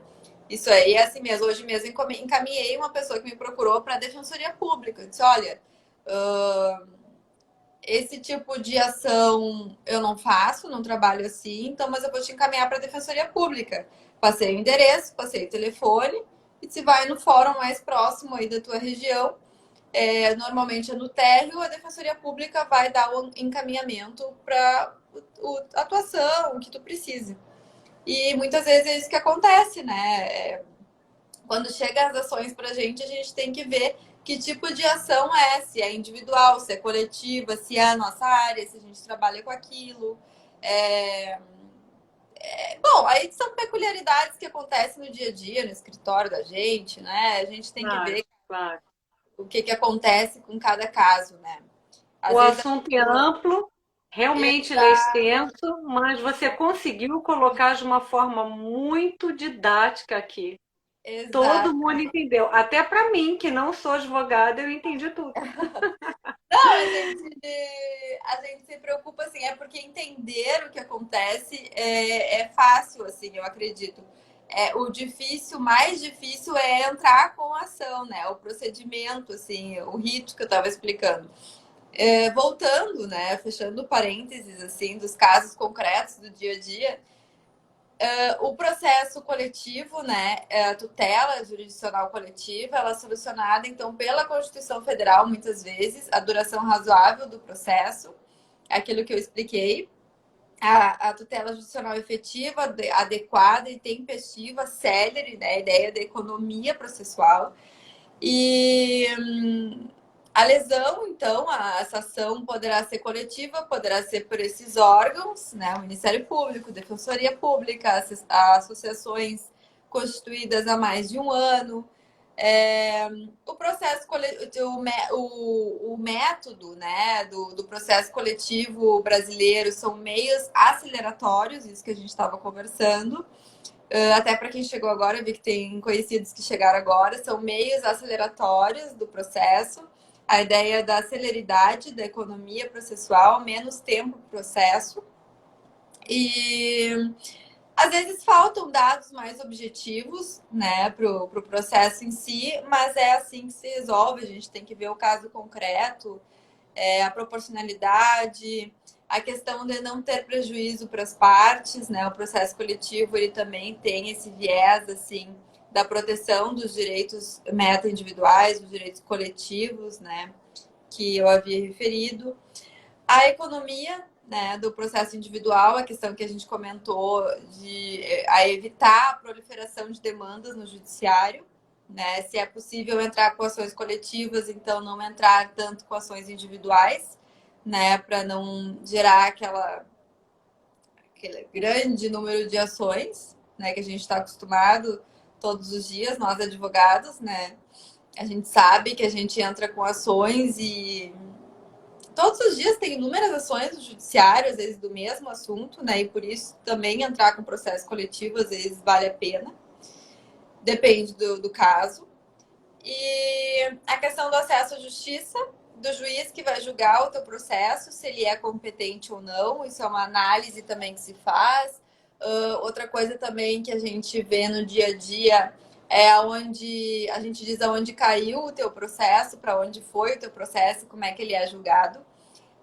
Isso aí é assim mesmo. Hoje mesmo encaminhei uma pessoa que me procurou para a Defensoria Pública. Eu disse, olha, esse tipo de ação eu não faço, não trabalho assim, então, mas eu vou te encaminhar para a Defensoria Pública. Passei o endereço, passei o telefone, E se vai no fórum mais próximo aí da tua região, normalmente é no térreo, a Defensoria Pública vai dar o encaminhamento para a atuação, o que tu precisa. E muitas vezes é isso que acontece, né? Quando chegam as ações para a gente tem que ver que tipo de ação é, se é individual, se é coletiva, se é a nossa área, se a gente trabalha com aquilo. Bom, aí são peculiaridades que acontecem no dia a dia, no escritório da gente, né? A gente tem que Claro, ver claro. o que acontece com cada caso, né? O Às vezes assunto é amplo, realmente ele é extenso, mas você conseguiu colocar de uma forma muito didática aqui. Todo exato. mundo entendeu. Até para mim, que não sou advogada, eu entendi tudo. Não, a gente se preocupa assim, é porque entender o que acontece é fácil, assim, eu acredito. O difícil, mais difícil é entrar com a ação, né? O procedimento, assim, o rito que eu estava explicando. Voltando, né? Fechando parênteses, assim, dos casos concretos do dia a dia, o processo coletivo, né, a tutela jurisdicional coletiva, ela é solucionada, então, pela Constituição Federal, muitas vezes, a duração razoável do processo, é aquilo que eu expliquei, a tutela judicial efetiva, adequada e tempestiva, célere, né, a ideia da economia processual. E a lesão, então, essa ação poderá ser coletiva, poderá ser por esses órgãos, né? O Ministério Público, Defensoria Pública, associações constituídas há mais de um ano. O processo coletivo, o método, né, do processo coletivo brasileiro são meios aceleratórios, isso que a gente estava conversando. Até para quem chegou agora, eu vi que tem conhecidos que chegaram agora, são meios aceleratórios do processo. A ideia da celeridade da economia processual, menos tempo para o processo. E às vezes faltam dados mais objetivos, né, para o processo em si, mas é assim que se resolve. A gente tem que ver o caso concreto, a proporcionalidade, a questão de não ter prejuízo para as partes, né? O processo coletivo ele também tem esse viés assim da proteção dos direitos meta-individuais, dos direitos coletivos, né? Que eu havia referido. A economia, né, do processo individual, a questão que a gente comentou de a evitar a proliferação de demandas no judiciário, né? Se é possível entrar com ações coletivas, então não entrar tanto com ações individuais, né, para não gerar aquele grande número de ações, né, que a gente está acostumado todos os dias, nós advogados, né? A gente sabe que a gente entra com ações e todos os dias tem inúmeras ações no judiciário, às vezes do mesmo assunto, né? E por isso também entrar com processo coletivo às vezes vale a pena. Depende do caso. E a questão do acesso à justiça, do juiz que vai julgar o teu processo, se ele é competente ou não, isso é uma análise também que se faz. Outra coisa também que a gente vê no dia a dia é onde a gente diz aonde caiu o teu processo, para onde foi o teu processo, como é que ele é julgado.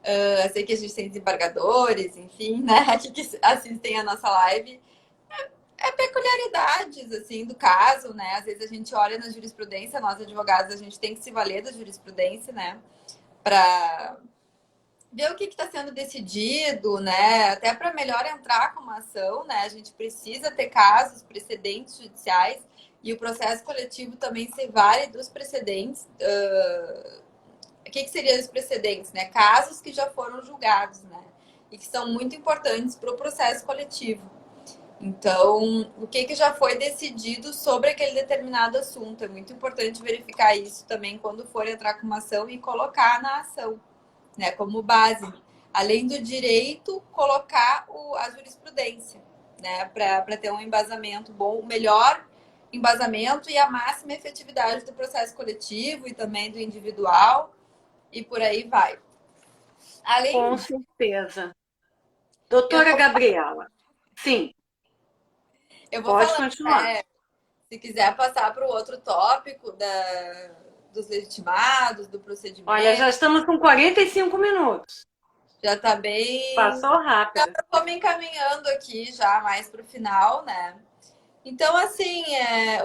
Eu sei que a gente tem desembargadores, enfim, né, aqui que assistem a nossa live. Peculiaridades, assim, do caso, né? Às vezes a gente olha na jurisprudência, nós advogados, a gente tem que se valer da jurisprudência, né? Para ver o que está sendo decidido, né? Até para melhor entrar com uma ação, né? A gente precisa ter casos, precedentes judiciais, e o processo coletivo também se vale dos precedentes. O que seriam os precedentes, né? Casos que já foram julgados, né? E que são muito importantes para o processo coletivo. Então, o que já foi decidido sobre aquele determinado assunto? É muito importante verificar isso também quando for entrar com uma ação e colocar na ação, né? Como base. Além do direito, colocar a jurisprudência, né? Para ter um embasamento bom, o melhor embasamento e a máxima efetividade do processo coletivo e também do individual, e por aí vai. Com Além certeza. eu Doutora vou, Gabriela, sim, eu vou pode falando, continuar. né? Se quiser passar para o outro tópico dos legitimados, do Olha, procedimento, já estamos com 45 minutos. já está bem. Passou rápido. Estou me encaminhando aqui já mais para o final, né? Então, assim,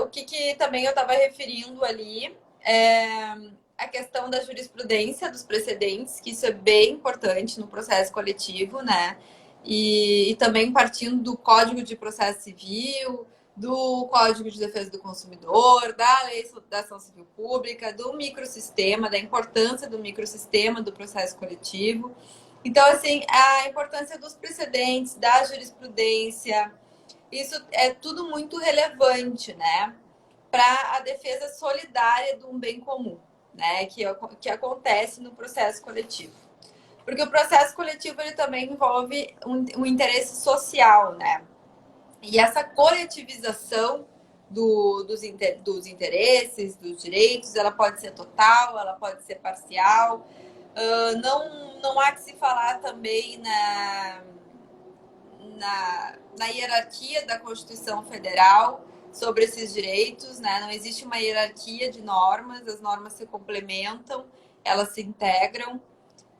o que também eu estava referindo ali é a questão da jurisprudência, dos precedentes, que isso é bem importante no processo coletivo, né? E também partindo do Código de Processo Civil, do Código de Defesa do Consumidor, da Lei da Ação Civil Pública, do microsistema, da importância do microsistema do processo coletivo. Então, assim, a importância dos precedentes, da jurisprudência, isso é tudo muito relevante, né, para a defesa solidária de um bem comum, né, que acontece no processo coletivo. Porque o processo coletivo ele também envolve um interesse social, né? E essa coletivização dos interesses, dos direitos, ela pode ser total, ela pode ser parcial. Não há que se falar também na hierarquia da Constituição Federal sobre esses direitos, né? Não existe uma hierarquia de normas, as normas se complementam, elas se integram,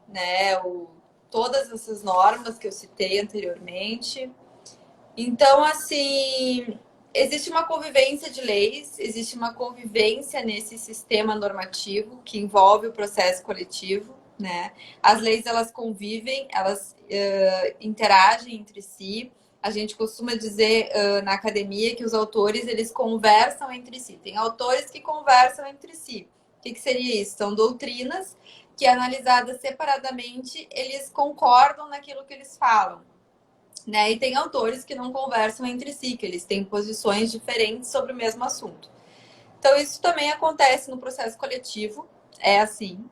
né? Todas essas normas que eu citei anteriormente. Então, assim, existe uma convivência de leis, existe uma convivência nesse sistema normativo que envolve o processo coletivo, né? As leis, elas convivem, elas interagem entre si. A gente costuma dizer na academia que os autores, eles conversam entre si. Tem autores que conversam entre si. O que seria isso? São doutrinas que, analisadas separadamente, eles concordam naquilo que eles falam. Né? E tem autores que não conversam entre si, que eles têm posições diferentes sobre o mesmo assunto. Então, isso também acontece no processo coletivo, é assim.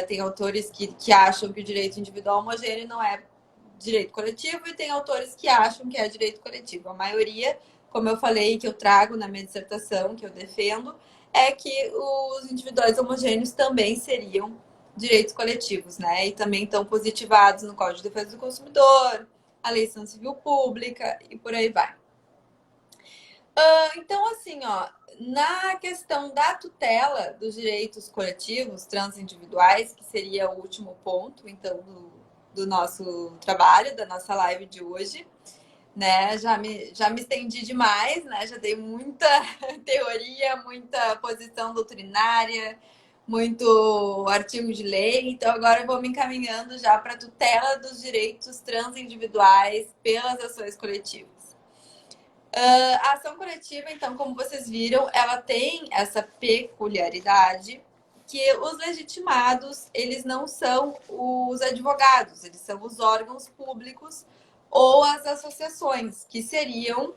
Tem autores que acham que o direito individual homogêneo não é direito coletivo e tem autores que acham que é direito coletivo. A maioria, como eu falei, que eu trago na minha dissertação, que eu defendo, é que os individuais homogêneos também seriam direitos coletivos, né? E também estão positivados no Código de Defesa do Consumidor, a Lei de Ação Civil Pública e por aí vai. Então, assim, ó, na questão da tutela dos direitos coletivos transindividuais, que seria o último ponto, então, do nosso trabalho, da nossa live de hoje, né? Já me estendi demais, né? Já dei muita teoria, muita posição doutrinária, muito artigo de lei. Então, agora eu vou me encaminhando já para a tutela dos direitos transindividuais pelas ações coletivas. A ação coletiva, então, como vocês viram, ela tem essa peculiaridade que os legitimados, eles não são os advogados, eles são os órgãos públicos ou as associações, que seriam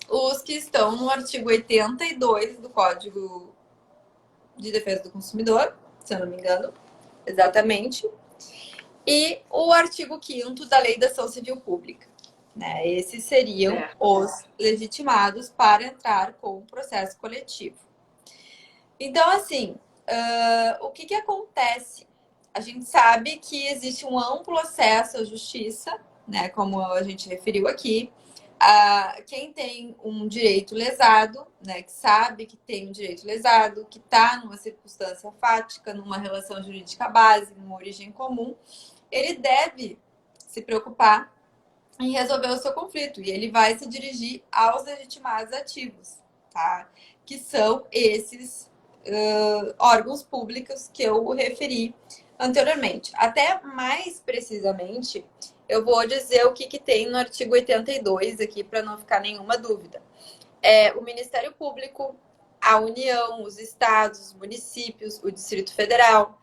os que estão no artigo 82 do Código de Defesa do Consumidor, se eu não me engano, exatamente, e o artigo 5º da Lei da Ação Civil Pública. Né? Esses seriam os legitimados para entrar com o processo coletivo. Então, assim, o que acontece? A gente sabe que existe um amplo acesso à justiça, né? Como a gente referiu aqui. Quem tem um direito lesado, né? Que sabe que tem um direito lesado, que está numa circunstância fática, numa relação jurídica base, numa origem comum, ele deve se preocupar em resolver o seu conflito. E ele vai se dirigir aos legitimados ativos, tá? Que são esses órgãos públicos que eu referi anteriormente. Até mais precisamente, eu vou dizer o que tem no artigo 82 aqui, para não ficar nenhuma dúvida. O Ministério Público, a União, os estados, os municípios, o Distrito Federal,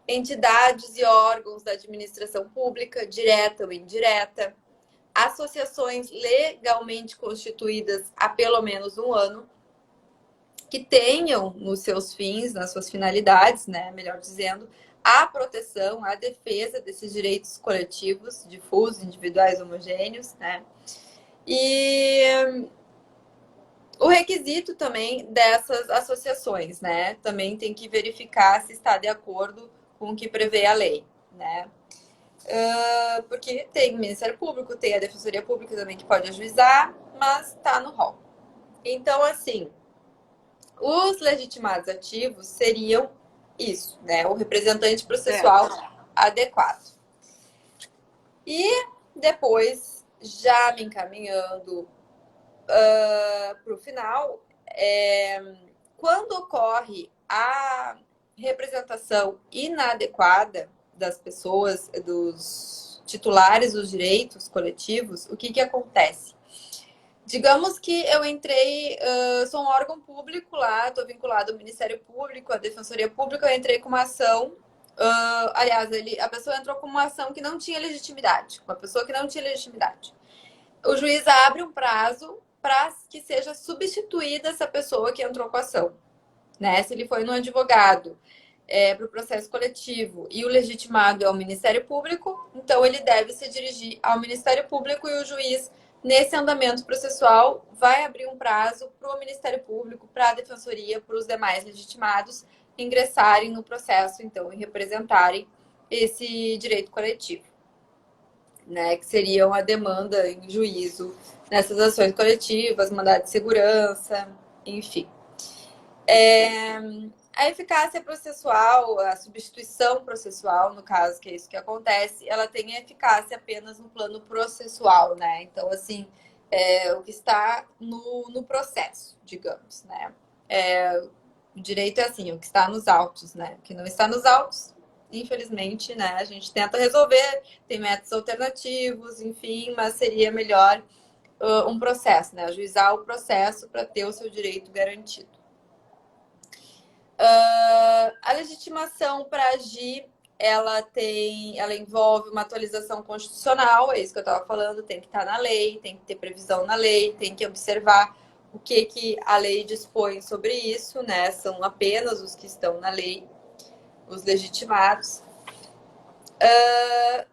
entidades e órgãos da administração pública, direta ou indireta, associações legalmente constituídas há pelo menos um ano, que tenham nos seus fins, nas suas finalidades, né, melhor dizendo, a proteção, a defesa desses direitos coletivos, difusos, individuais, homogêneos, né? E o requisito também dessas associações, né? Também tem que verificar se está de acordo com o que prevê a lei, né? Porque tem o Ministério Público, tem a Defensoria Pública também que pode ajuizar, mas está no rol. Então, assim, os legitimados ativos seriam isso, né? O representante processual adequado. E depois, já me encaminhando para o final, quando ocorre a representação inadequada das pessoas, dos titulares dos direitos coletivos, o que acontece? Digamos que eu entrei, sou um órgão público lá, estou vinculado ao Ministério Público, à Defensoria Pública, eu entrei com uma ação. Aliás, a pessoa entrou com uma ação que não tinha legitimidade, uma pessoa que não tinha legitimidade. O juiz abre um prazo para que seja substituída essa pessoa que entrou com a ação. Né? Se ele foi no advogado para o processo coletivo e o legitimado é o Ministério Público, então ele deve se dirigir ao Ministério Público e o juiz, nesse andamento processual, vai abrir um prazo para o Ministério Público, para a Defensoria, para os demais legitimados ingressarem no processo, então, e representarem esse direito coletivo, né? Que seriam a demanda em juízo nessas ações coletivas, mandado de segurança, enfim. A eficácia processual, a substituição processual, no caso, que é isso que acontece, ela tem eficácia apenas no plano processual, né? Então, assim, o que está no processo, digamos, né? O direito é assim, o que está nos autos, né? O que não está nos autos, infelizmente, né? A gente tenta resolver, tem métodos alternativos, enfim, mas seria melhor um processo, né? Ajuizar o processo para ter o seu direito garantido. A legitimação para agir, ela envolve uma atualização constitucional, é isso que eu estava falando, tem que estar na lei, tem que ter previsão na lei, tem que observar o que a lei dispõe sobre isso, né? São apenas os que estão na lei, os legitimados.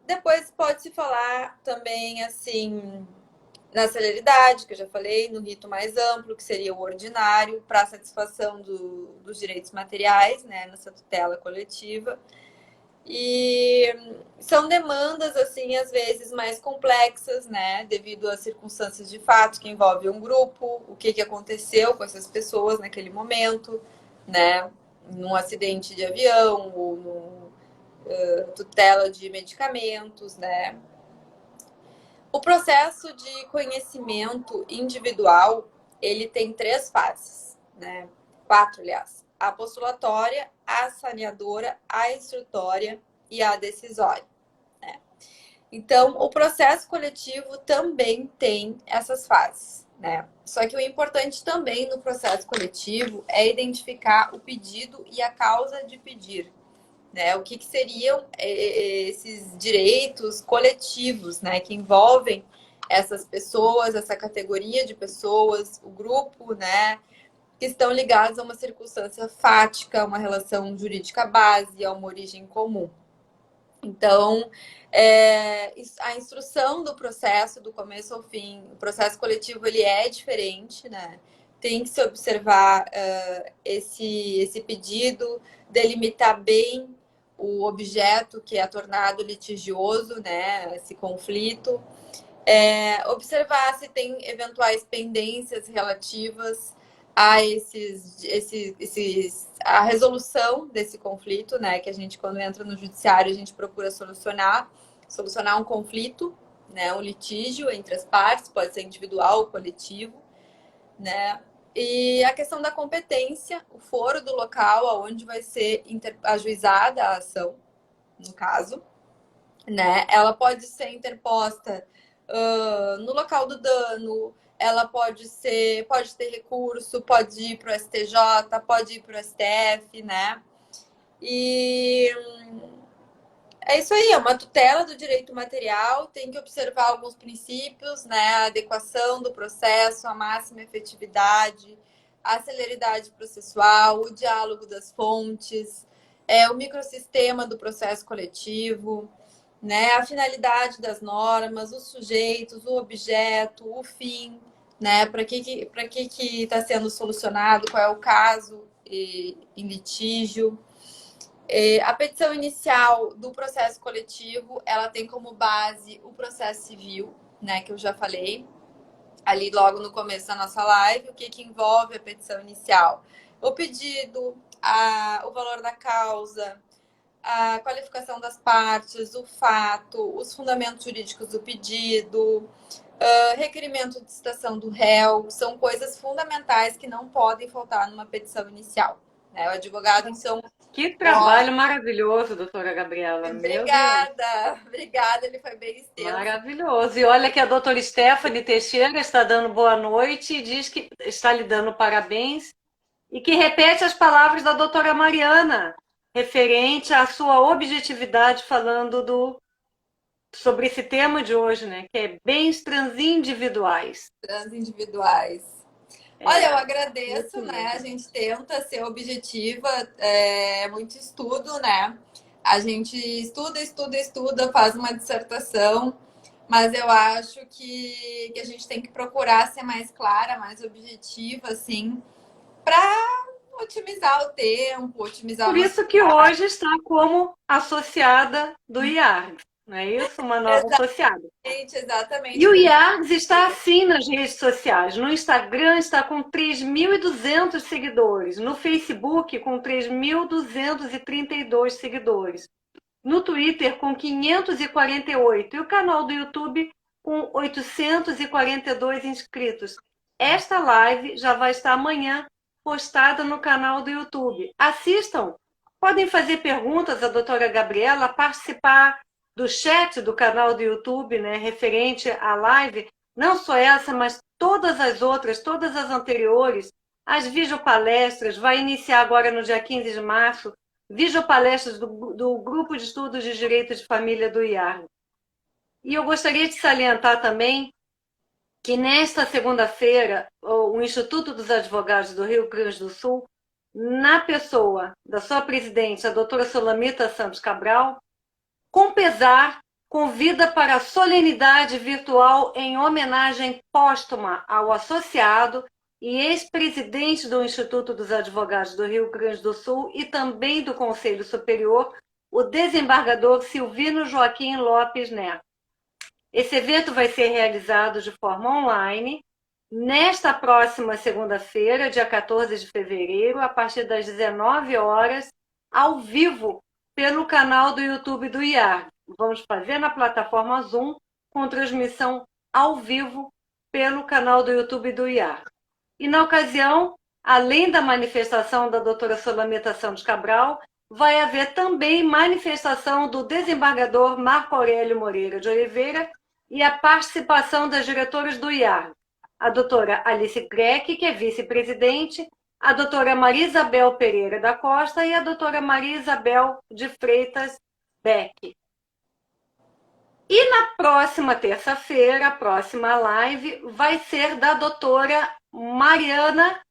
Depois pode-se falar também, assim, na celeridade, que eu já falei, no rito mais amplo, que seria o ordinário, para satisfação dos direitos materiais, né, nessa tutela coletiva. E são demandas, assim, às vezes mais complexas, né, devido às circunstâncias de fato que envolvem um grupo, o que aconteceu com essas pessoas naquele momento, né, num acidente de avião, ou num tutela de medicamentos, né. O processo de conhecimento individual, ele tem 3 fases, né? 4, aliás. A postulatória, a saneadora, a instrutória e a decisória, né? Então, o processo coletivo também tem essas fases, né? Só que o importante também no processo coletivo é identificar o pedido e a causa de pedir, né? O que seriam esses direitos coletivos, né? Que envolvem essas pessoas, essa categoria de pessoas, o grupo, né? Que estão ligados a uma circunstância fática, uma relação jurídica base, a uma origem comum. Então, a instrução do processo, do começo ao fim, o processo coletivo, ele é diferente, né? Tem que se observar esse pedido, delimitar bem o objeto que é tornado litigioso, né? Esse conflito. Observar se tem eventuais pendências relativas a a resolução desse conflito, né? Que a gente, quando entra no judiciário, a gente procura solucionar um conflito, né? Um litígio entre as partes, pode ser individual ou coletivo, né? E a questão da competência, o foro do local aonde vai ser ajuizada a ação, no caso, né? Ela pode ser interposta no local do dano, ela pode ter recurso, pode ir para o STJ, pode ir para o STF, né? E é isso aí, é uma tutela do direito material, tem que observar alguns princípios, né? A adequação do processo, a máxima efetividade, a celeridade processual, o diálogo das fontes, o microsistema do processo coletivo, né? A finalidade das normas, os sujeitos, o objeto, o fim, né? Para que está sendo solucionado, qual é o caso em litígio. A petição inicial do processo coletivo, ela tem como base o processo civil, né? Que eu já falei ali logo no começo da nossa live. O que envolve a petição inicial? O pedido, o valor da causa, a qualificação das partes, o fato, os fundamentos jurídicos do pedido, requerimento de citação do réu, são coisas fundamentais que não podem faltar numa petição inicial. Né? O advogado, então... Que trabalho maravilhoso, doutora Gabriela. Meu Deus. Obrigada, ele foi bem extenso. Maravilhoso. E olha que a doutora Stephanie Teixeira está dando boa noite e diz que está lhe dando parabéns e que repete as palavras da doutora Mariana, referente à sua objetividade, falando sobre esse tema de hoje, né? Que é bens transindividuais. Transindividuais. Olha, eu agradeço, né? A gente tenta ser objetiva, é muito estudo, né? A gente estuda, faz uma dissertação, mas eu acho que a gente tem que procurar ser mais clara, mais objetiva, assim, para otimizar o tempo, otimizar Por isso que hoje está como associada do IARGS, não é isso? Uma nova associada. Exatamente. E o IARGS está assim nas redes sociais. No Instagram está com 3.200 seguidores. No Facebook com 3.232 seguidores. No Twitter com 548. E o canal do YouTube com 842 inscritos. Esta live já vai estar amanhã postada no canal do YouTube. Assistam. Podem fazer perguntas à doutora Gabriela, participar do chat do canal do YouTube, né, referente à live, não só essa, mas todas as outras, todas as anteriores, as videopalestras, vai iniciar agora no dia 15 de março, videopalestras do Grupo de Estudos de Direito de Família do IARG. E eu gostaria de salientar também que nesta segunda-feira, o Instituto dos Advogados do Rio Grande do Sul, na pessoa da sua presidente, a doutora Solamita Santos Cabral, com pesar, convida para a solenidade virtual em homenagem póstuma ao associado e ex-presidente do Instituto dos Advogados do Rio Grande do Sul e também do Conselho Superior, o desembargador Silvino Joaquim Lopes Neto. Esse evento vai ser realizado de forma online nesta próxima segunda-feira, dia 14 de fevereiro, a partir das 19 horas, ao vivo, pelo canal do YouTube do IARG. Vamos fazer na plataforma Zoom, com transmissão ao vivo pelo canal do YouTube do IARG. E na ocasião, além da manifestação da doutora Solamita Santos Cabral, vai haver também manifestação do desembargador Marco Aurélio Moreira de Oliveira e a participação das diretoras do IARG, a doutora Alice Greck, que é vice-presidente, a doutora Maria Isabel Pereira da Costa e a doutora Maria Isabel de Freitas Beck. E na próxima terça-feira, a próxima live vai ser da doutora Mariana,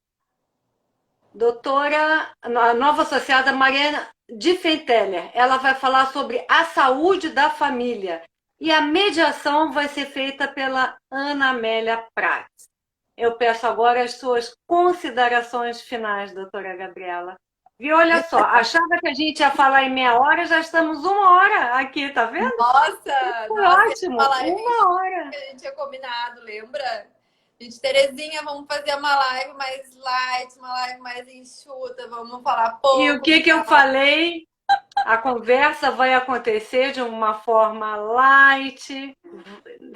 a nova associada Mariana Diffenteller. Ela vai falar sobre a saúde da família. E a mediação vai ser feita pela Ana Amélia Prats. Eu peço agora as suas considerações finais, doutora Gabriela. E olha só, achava que a gente ia falar em meia hora, já estamos 1 hora aqui, tá vendo? Nossa! Foi ótimo, 1 hora. Que a gente tinha combinado, lembra? Gente, Terezinha, vamos fazer uma live mais light, uma live mais enxuta, vamos falar pouco. E o que eu falei? A conversa vai acontecer de uma forma light,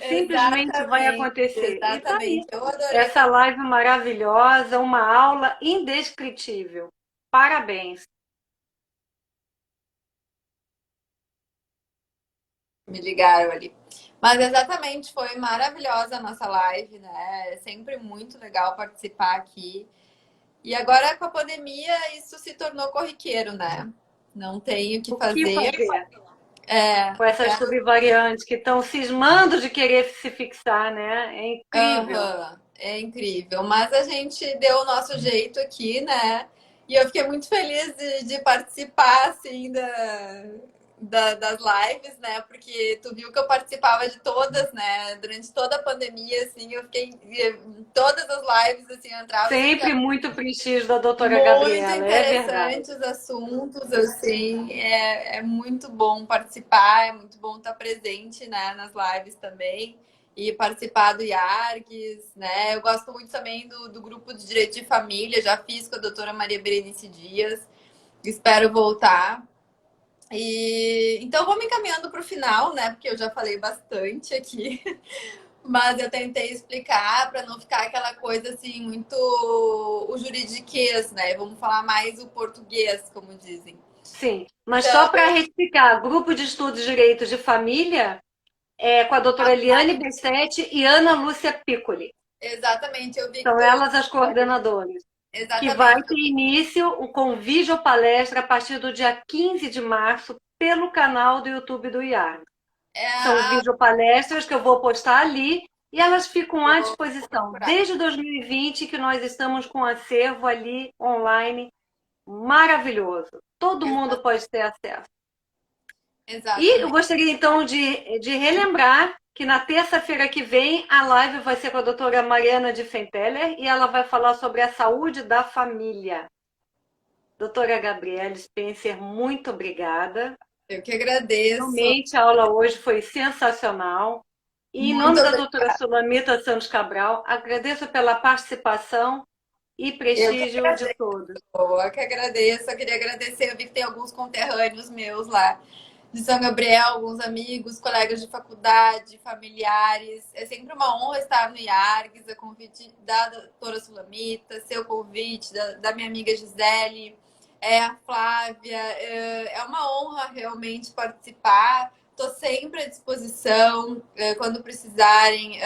simplesmente vai acontecer. Exatamente. E tá aí. Essa live maravilhosa, uma aula indescritível. Parabéns. Me ligaram ali. Mas exatamente, foi maravilhosa a nossa live, né? É sempre muito legal participar aqui. E agora com a pandemia isso se tornou corriqueiro, né? Não tem o que fazer. Com essas subvariantes que estão cismando de querer se fixar, né? É incrível. É incrível. Mas a gente deu o nosso jeito aqui, né? E eu fiquei muito feliz de participar, assim, das lives, né? Porque tu viu que eu participava de todas, né? Durante toda a pandemia, assim, eu fiquei em todas as lives, assim, eu entrava. Sempre muito prestígio da doutora Gabriela. Muito interessantes os assuntos, assim, é muito bom participar, é muito bom estar presente, né, nas lives também. E participar do IARGS, né? Eu gosto muito também do grupo de Direito de Família, já fiz com a doutora Maria Berenice Dias, espero voltar. E então vamos encaminhando para o final, né? Porque eu já falei bastante aqui. Mas eu tentei explicar para não ficar aquela coisa assim, muito o juridiquês, né? Vamos falar mais o português, como dizem. Sim, mas só Então, para retificar, Grupo de Estudos de Direitos de Família é com a doutora Eliane Bessetti e Ana Lúcia Piccoli. exatamente, eu vi que São tu. elas as coordenadoras. Que vai Exatamente. ter início com vídeo palestra a partir do dia 15 de março pelo canal do YouTube do IAR. É São a. videopalestras que eu vou postar ali e elas ficam à Vou disposição. procurar. Desde 2020 que nós estamos com um acervo ali online maravilhoso. Todo mundo pode ter acesso. E eu Exatamente. gostaria então de relembrar que na terça-feira que vem a live vai ser com a doutora Mariana de Fenteller e ela vai falar sobre a saúde da família. Doutora Gabriela Spencer, muito obrigada. Eu que agradeço. Realmente a aula hoje foi sensacional. E em Muito nome da doutora obrigada. Sulamita Santos Cabral, agradeço pela participação e Eu que prestígio de agradeço. todos. Eu que agradeço. Eu queria agradecer. Eu vi que tem alguns conterrâneos meus lá de São Gabriel, alguns amigos, colegas de faculdade, familiares. É sempre uma honra estar no IARGS, a convite da doutora Sulamita, seu convite, da minha amiga Gisele, a Flávia. É uma honra realmente participar. Estou sempre à disposição quando precisarem.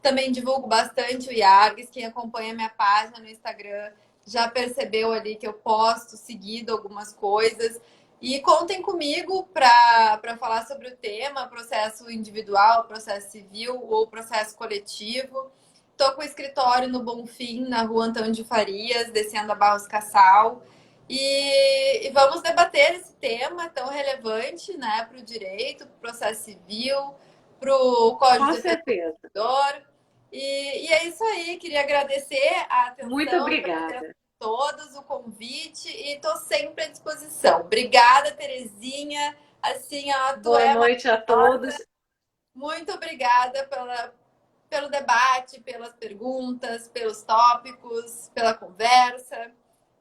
Também divulgo bastante o IARGS. Quem acompanha minha página no Instagram já percebeu ali que eu posto seguido algumas coisas. E contem comigo para falar sobre o tema, processo individual, processo civil ou processo coletivo. Estou com o escritório no Bonfim, na rua Antônio de Farias, descendo a Barros Cassal. E vamos debater esse tema tão relevante, né, para o direito, para o processo civil, para o Código Com de Defesa do certeza. Consumidor. E é isso aí, queria agradecer a Muito atenção, obrigada. todos o convite e estou sempre à disposição. Obrigada, Terezinha. Assim, ó, tu Boa é noite a todos. maravilhosa. Muito obrigada pelo debate, pelas perguntas, pelos tópicos, pela conversa.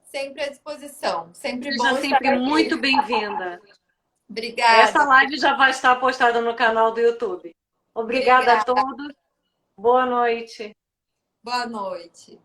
Sempre à disposição. Sempre Seja bom estar sempre aqui. muito bem-vinda. Essa Obrigada. live já vai estar postada no canal do YouTube. Obrigada a Obrigada. todos. Boa noite. Boa noite.